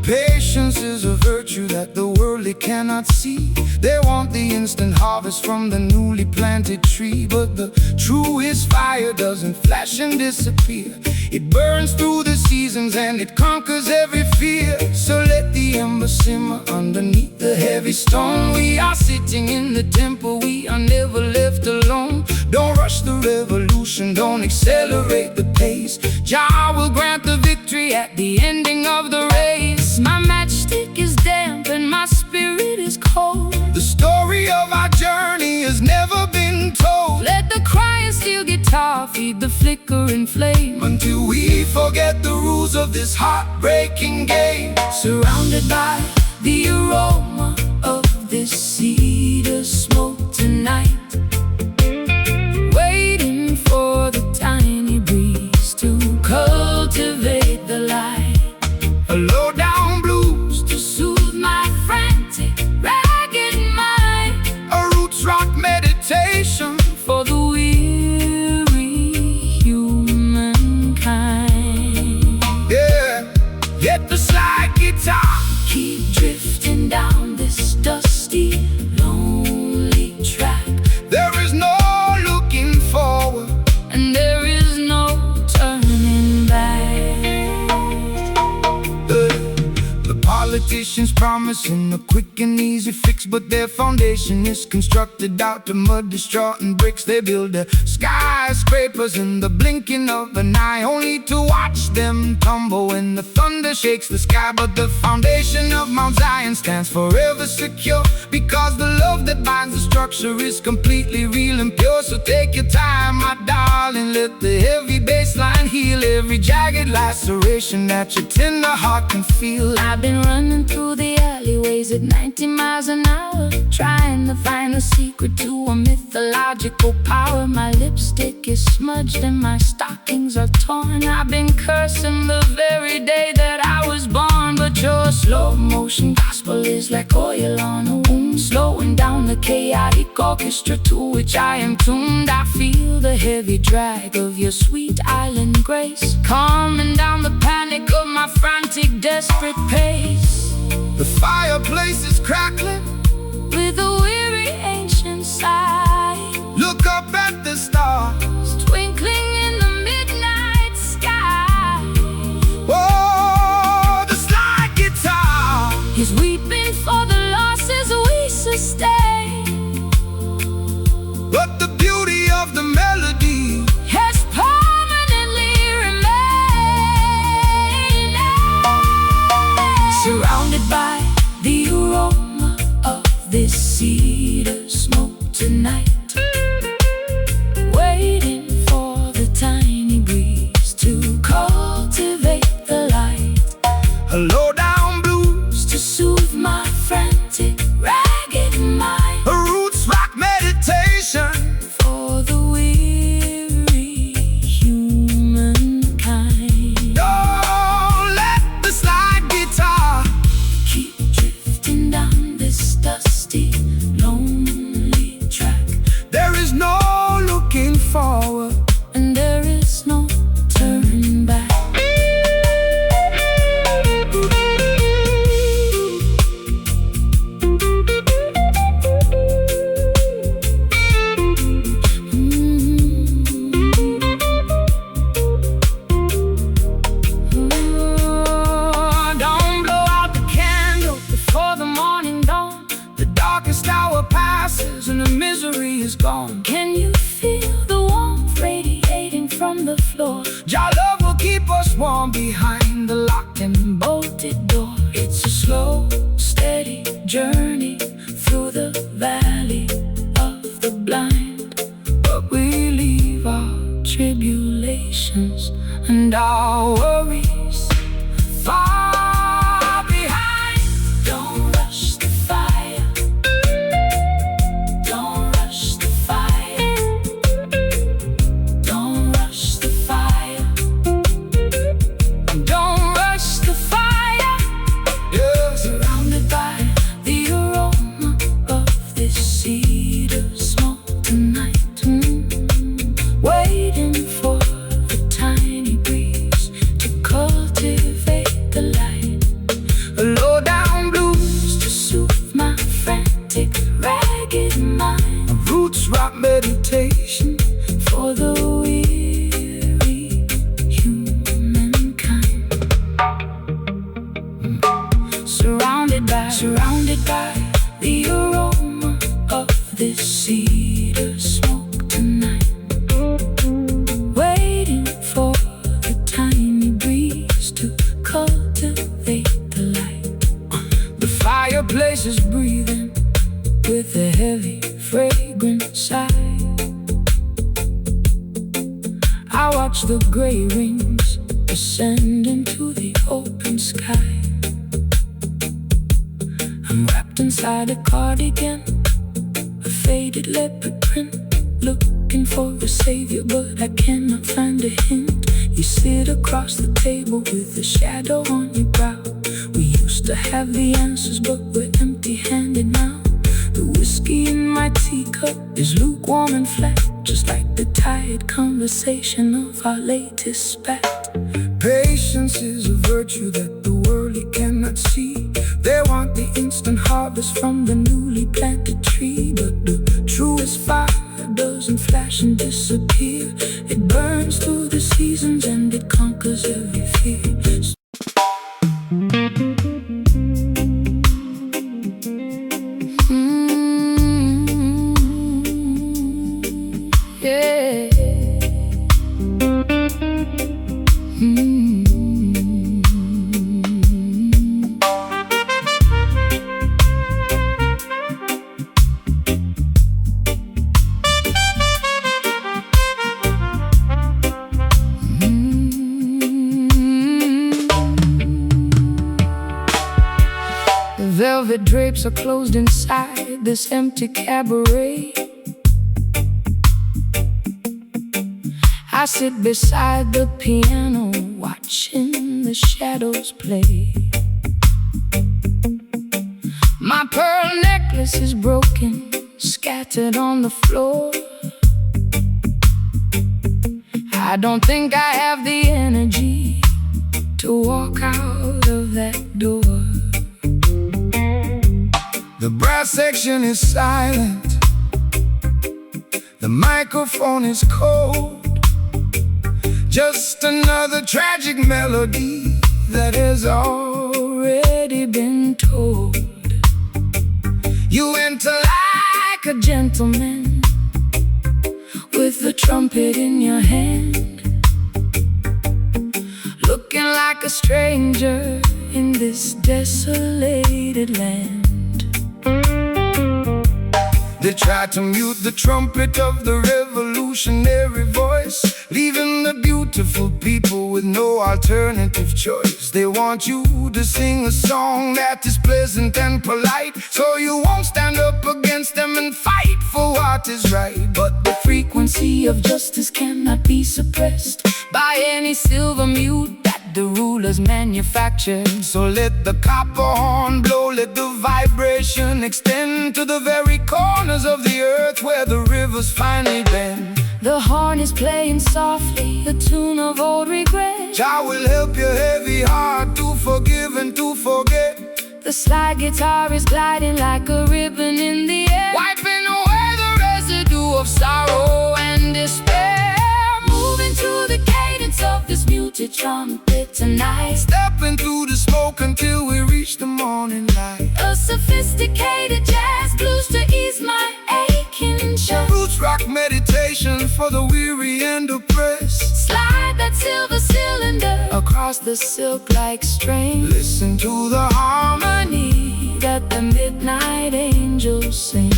A: Patience is a virtue that the worldly cannot see. They want the instant harvest from the newly planted tree, but the truest fire doesn't flash and disappear. It burns through the seasons and it conquers every fear. So let the ember simmer underneath the heavy stone. We are sitting in the temple, we are never left alone. Don't rush the revolution, don't accelerate the pace. Jah will grant the victory at the ending of the race.
B: My matchstick is damp and my spirit is cold.
A: The story of our journey has never been told.
B: Let the crying steel guitar feed the flickering flame,
A: until we forget the rules of this heartbreaking game.
B: Surrounded by the aroma of this cedar smoke tonight, waiting for the tiny breeze to cultivate the
A: Get the slide guitar.
B: Keep drifting down this dusty, lonely track.
A: There is no looking forward,
B: and there is no turning back.
A: The politicians promising a quick and easy fix, but their foundation is constructed out of mud, straw and bricks. They build their skyscrapers in the blinking of an eye, only to watch them tumble when the thunder shakes the sky. But the foundation of Mount Zion stands forever secure, because the love that binds the structure is completely real and pure. So take your time, my darling, let the heavy bass line heal every jagged laceration that your tender heart can feel.
B: I've been running through the alleyways at 90 miles an hour, trying to find the secret to a mythological power. My lipstick is smudged and my stockings are torn. I've been cursing the very day that I was born. But your slow motion gospel is like oil on a wound, slowing down the chaotic orchestra to which I am tuned. I feel the heavy drag of your sweet island grace, calming down the panic of my frantic, desperate pace.
A: The fireplace is crackling
B: with a weary ancient sigh.
A: Look up at the stars
B: twinkling in the midnight sky.
A: Oh, the slide guitar
B: is weeping for the losses we sustain,
A: but the beauty of the melody
B: has permanently remained. Surrounded by the aroma of this cedar smoke tonight, waiting for the tiny breeze to cultivate the light.
A: A low-down blues
B: to soothe my frantic, ragged mind.
A: A roots rock meditation
B: For the weary humankind.
A: Don't let the slide guitar
B: Keep drifting down this dusty, lonely track.
A: There is no looking forward,
B: and there is no turning back.
A: Don't blow out the candle before the morning dawn. The darkest hour passes and the misery is gone.
B: Can you feel the warmth radiating from the floor?
A: Your love will keep us warm behind the locked and
B: Bolted door. It's a slow, steady journey through the valley of the blind, but we leave our tribulations and our worries far behind. Don't rush the fire. Don't rush the fire. Don't rush the fire. Don't rush the fire.
A: yes.
B: Surrounded by the aroma of this cedar smoke tonight, waiting for the tiny breeze to cultivate the light.
A: A low-down blues
B: To soothe my frantic, ragged mind.
A: a roots rock meditation
B: For the weary humankind. Surrounded by the aroma of this cedar smoke tonight, waiting for the tiny breeze to cultivate the light.
A: The fireplace is breathing
B: With a heavy, fragrant sigh, I watch the gray rings descend into the open sky. I'm wrapped inside a cardigan, a faded leopard print, looking for a savior, but I cannot find a hint. You sit across the table with a shadow on your brow. We used to have the answers, but we're empty-handed now. The whiskey in my teacup is lukewarm and flat, just like the tired conversation of our latest spat.
A: Patience is a virtue that the
B: harvest from the newly planted tree. But the truest fire doesn't flash and disappear. It burns through the seasons and it conquers every fear. Yeah. Velvet drapes are closed inside this empty cabaret. I sit beside the piano, watching the shadows play. My pearl necklace is broken, scattered on the floor. I don't think I have the energy to walk out of that door.
A: The brass section is silent, the microphone is cold. Just another tragic melody that has already been told. You enter like a gentleman with the trumpet in your hand, looking like a stranger in this desolated land. They try to mute the trumpet of the revolutionary voice, leaving the beautiful people with no alternative choice. They want you to sing a song that is pleasant and polite, so you won't stand up against them and fight for what is right. But the frequency of justice cannot be suppressed by any silver mute that the rulers manufactured. So let the copper horn blow, let the vibration extend to the very corners of the earth where the rivers finally bend.
B: The horn is playing softly, the tune of old regret.
A: Jah will help your heavy heart to forgive and to forget.
B: The slide guitar is gliding like a ribbon in the air,
A: wiping away the residue of sorrow and despair.
B: Moving to the cadence of this muted trumpet tonight,
A: stepping through the smoke until we reach the morning light.
B: A sophisticated jazz blues to ease my aching chest.
A: Roots rock meditation for the weary and oppressed.
B: Slide that silver cylinder across the silk-like string.
A: Listen to the harmony
B: that the midnight angels sing.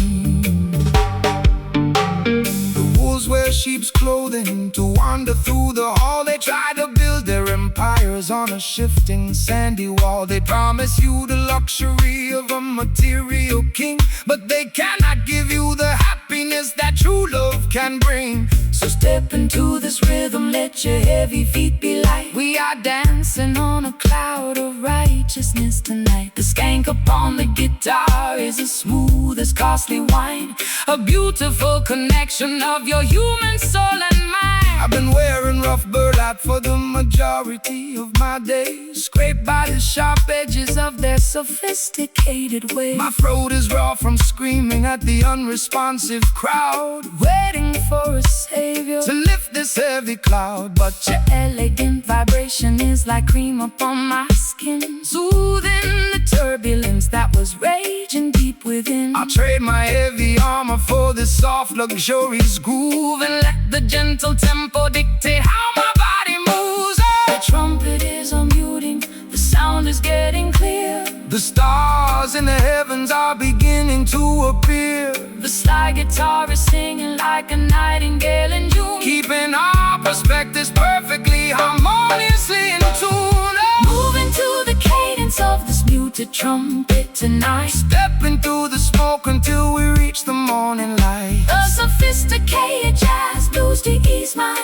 A: Wear sheep's clothing to wander through the hall. They try to build their empires on a shifting sandy wall. They promise you the luxury of a material king, but they cannot give you the happiness that true love can bring.
B: So step into this rhythm, let your heavy feet be light.
A: We are
B: dancing on a cloud of righteousness tonight. The skank upon the guitar is as smooth as costly wine,
A: a beautiful connection of your human soul and mind. I've been wearing rough burlap for the majority of my days, scraped by the sharp edges of their sophisticated ways. My throat is raw from screaming at the unresponsive crowd,
B: waiting for a savior
A: to lift this heavy cloud. But
B: your elegant vibration is like cream upon my skin,
A: soothing
B: the turbulence that was raging deep within.
A: I'll trade my heavy armor for this soft luxurious groove, and let the gentle tempo dictate how my body moves.
B: The trumpet is unmuting, the sound is getting clear.
A: The stars in the heavens are beginning to appear.
B: The slide guitar is singing like a nightingale in June,
A: keeping our perspectives perfectly harmoniously in tune.
B: Moving to the cadence of this muted trumpet tonight,
A: stepping through the smoke until we reach the morning light.
B: A sophisticated jazz blues to ease my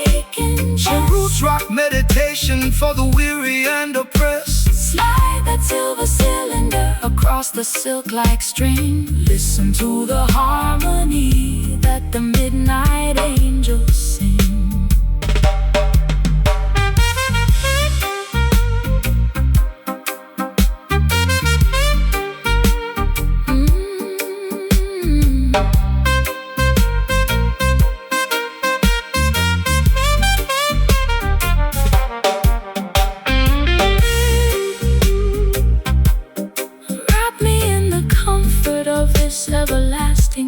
B: aching chest.
A: A roots rock meditation for the weary and oppressed.
B: Slide that silver cylinder across the silk-like string. Listen to the harmony that the midnight angels sing.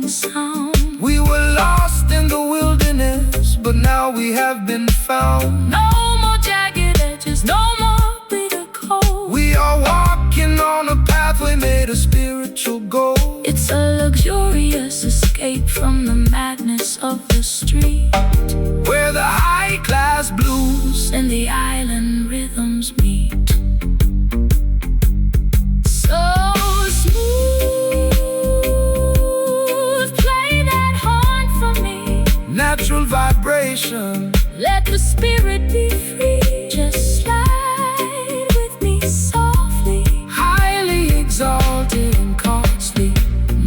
B: musical sound.
A: We were lost in the wilderness, but now we have been found.
B: No more jagged edges, no more bitter cold.
A: We are walking on a pathway made of spiritual gold.
B: It's a luxurious escape from the madness of the street,
A: where the high-class blues
B: and the island rhythms meet. So smooth, play that horn for me.
A: Natural vibration,
B: let the spirit be free. Just slide with me softly,
A: highly exalted and costly.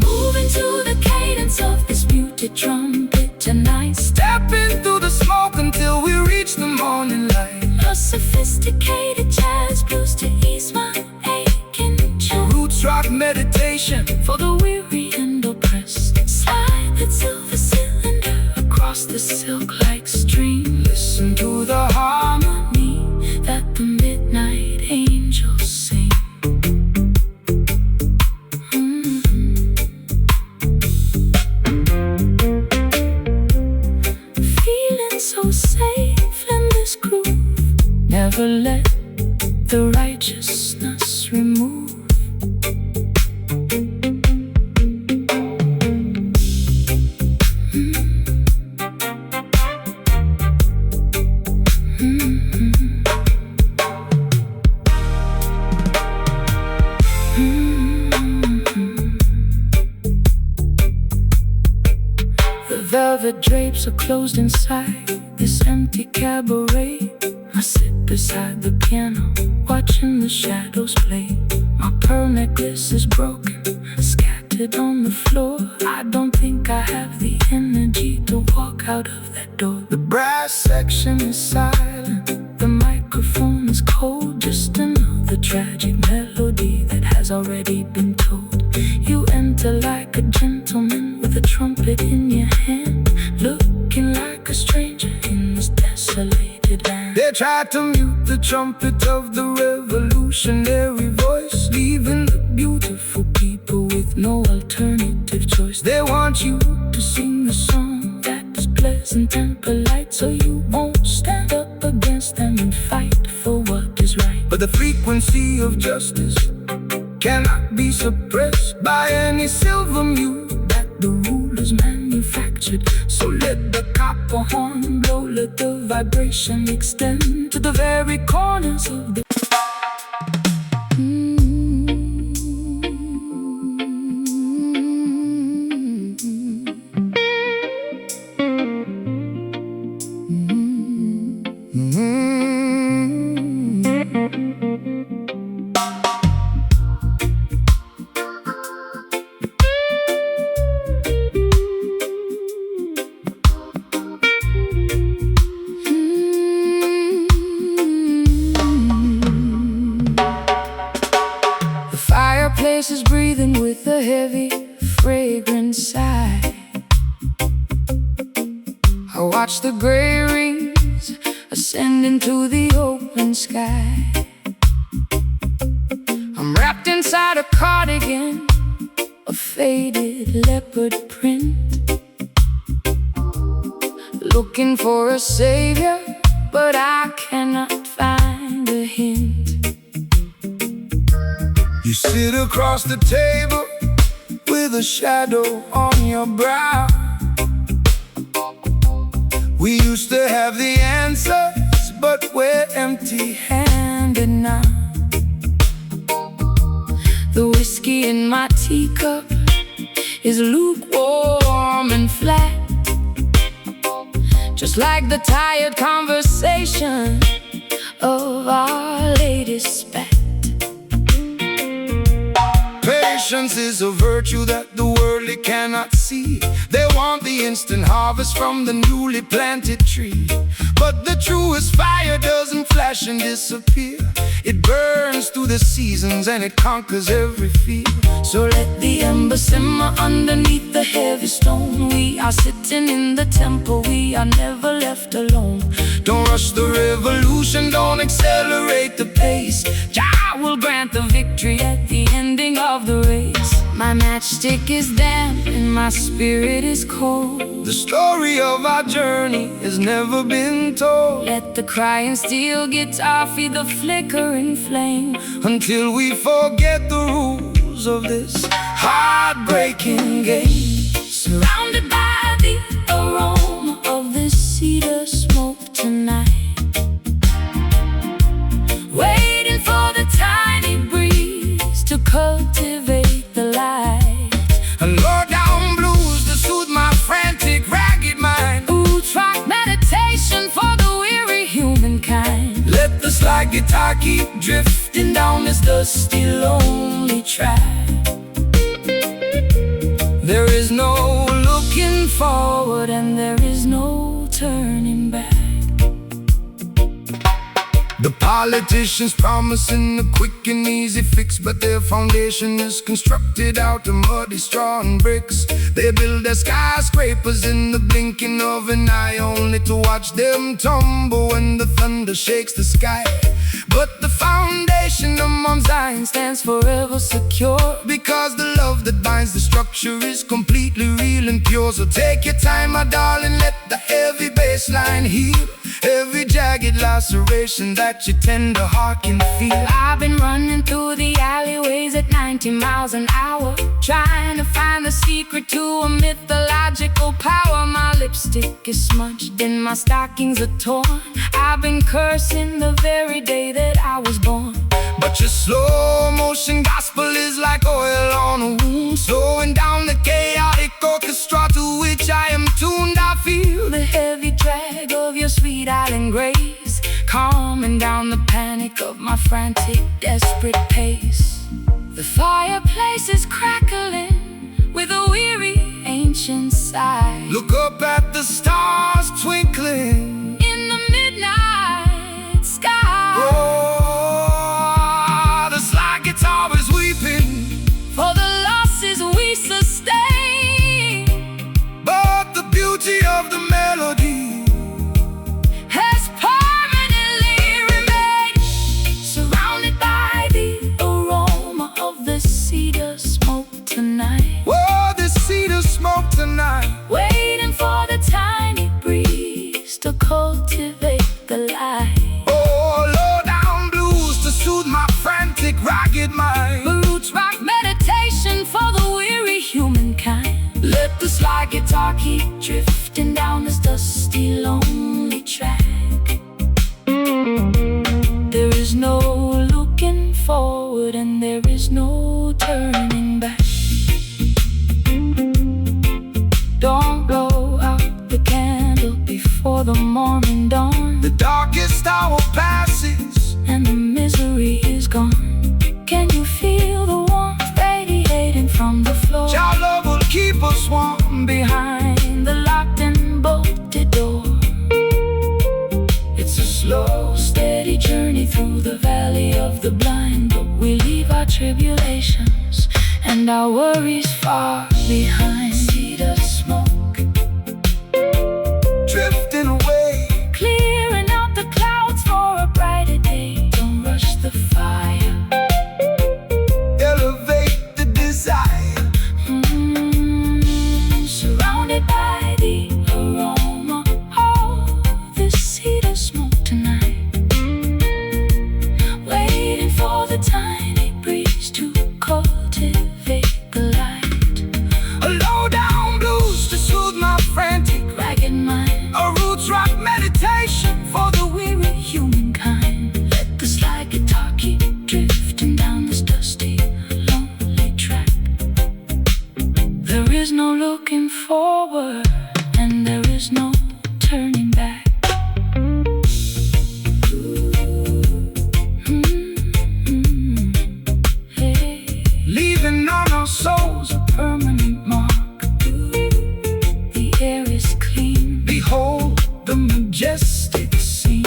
B: moving to the cadence of this muted trumpet tonight.
A: Stepping through the smoke until we reach the morning light.
B: A sophisticated jazz blues to ease my aching chest.
A: Roots rock meditation
B: For the weary and oppressed, slide that silver cylinder across the silk-like stream.
A: Listen to the harmony
B: that the midnight angels sing. Feeling so safe in this groove. Never let the righteousness remove. The velvet drapes are closed inside this empty cabaret. I sit beside the piano, watching the shadows play. My pearl necklace is broken, scattered on the floor. I don't think I have the energy to walk out of that door.
A: The brass section is silent,
B: The microphone is cold, just another tragic melody that has already been told. You enter like a gentleman with a trumpet in your hand, looking like a stranger in this desolated land.
A: they tried to mute the trumpet of the revolutionary voice, leaving the beautiful people with no alternative choice.
B: They want you to sing a song that is pleasant and polite, so you won't stand up against them and fight for what is right.
A: But the frequency of justice cannot be suppressed by any silver mute
B: That the rulers manufactured. So let the copper horn blow, let the vibration extend to the very corners of the fireplace is breathing with a heavy, fragrant sigh. I watch the gray rings ascend into the open sky. I'm wrapped inside a cardigan, a faded leopard print, looking for a savior, but I cannot find a hint.
A: You sit across the table with a shadow on your brow. We used to have the answers, but we're empty-handed now.
B: The whiskey in my teacup is lukewarm and flat, just like the tired conversation of our latest spat.
A: Patience is a virtue that the worldly cannot see. They want the instant harvest from the newly planted tree. But the truest fire doesn't flash and disappear. It burns through the seasons and it conquers every fear.
B: So let the ember simmer underneath the heavy stone. We are sitting in the temple, we are never left alone.
A: Don't rush the revolution, don't accelerate the pace.
B: Jah will grant the victory at the ending of the race. My matchstick is damp and my spirit is cold.
A: The story of our journey has never been told.
B: Let the crying steel guitar feed the flickering flame,
A: until we forget the rules of this heartbreaking game.
B: Surrounded by the aroma of the cedar smoke tonight, waiting for the tiny breeze to cultivate the light.
A: And low down blues to soothe my frantic, ragged mind.
B: Track meditation for the weary humankind.
A: Let the slide guitar keep drifting down this dusty, lonely track.
B: There is no looking forward and there is no turning back.
A: The politicians promising a quick and easy fix, but their foundation is constructed out of muddy straw and bricks. They build their skyscrapers in the blinking of an eye, only to watch them tumble when the thunder shakes the sky. But the foundation of Mount Zion stands forever secure, because the love that binds the structure is completely real and pure. So take your time, my darling, let the heavy bass line heal every jagged laceration that your tender heart can feel.
B: I've been running through the alleyways at 90 miles an hour, trying to find the secret to a mythological power. My lipstick is smudged and my stockings are torn. I've been cursing the very day that I was born.
A: But your slow motion gospel is like oil on a wound, slowing down the chaotic orchestra to which I am tuned. I feel
B: The heavy drag of your sweet island grace, calming down the panic of my frantic, desperate pace. The fireplace is crackling with a weary, ancient sigh.
A: look up at the stars twinkling
B: In the midnight sky,
A: oh, the slide guitar is weeping
B: for the losses we sustain.
A: but the beauty of the melody
B: Has permanently remained, surrounded by the aroma of the cedar smoke tonight,
A: oh, the cedar smoke tonight.
B: waiting for the tiny breeze to cultivate the light.
A: Oh, low down blues to soothe my frantic, ragged mind.
B: Roots rock meditation for the weary humankind. Let the slide guitar keep drifting down this dusty, lonely track. There is no looking forward and there is no turning back. Don't blow out the candle before the morning dawn,
A: The darkest hour passes,
B: and the misery is gone. Can you feel the warmth radiating from the floor?
A: your love will keep us warm
B: Behind the locked and bolted door, it's a slow, steady journey through the valley of the blind. But we leave our tribulations and our worries far behind. Cedar smoke,
A: drifting away.
B: clearing out the clouds for a brighter day. Don't rush the fire,
A: Elevate the desire.
B: surrounded by the aroma of the cedar smoke tonight, waiting for the tiny breeze to cultivate the light.
A: A low down blues to soothe my frantic,
B: Ragged mind,
A: a roots rock meditation
B: for the weary humankind. Let the slide guitar keep drifting down this dusty, lonely track. There is no looking forward and there is no turning back. Hey.
A: leaving on our souls
B: A permanent mark. The air is clean,
A: behold the majestic
B: scene,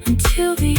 B: until the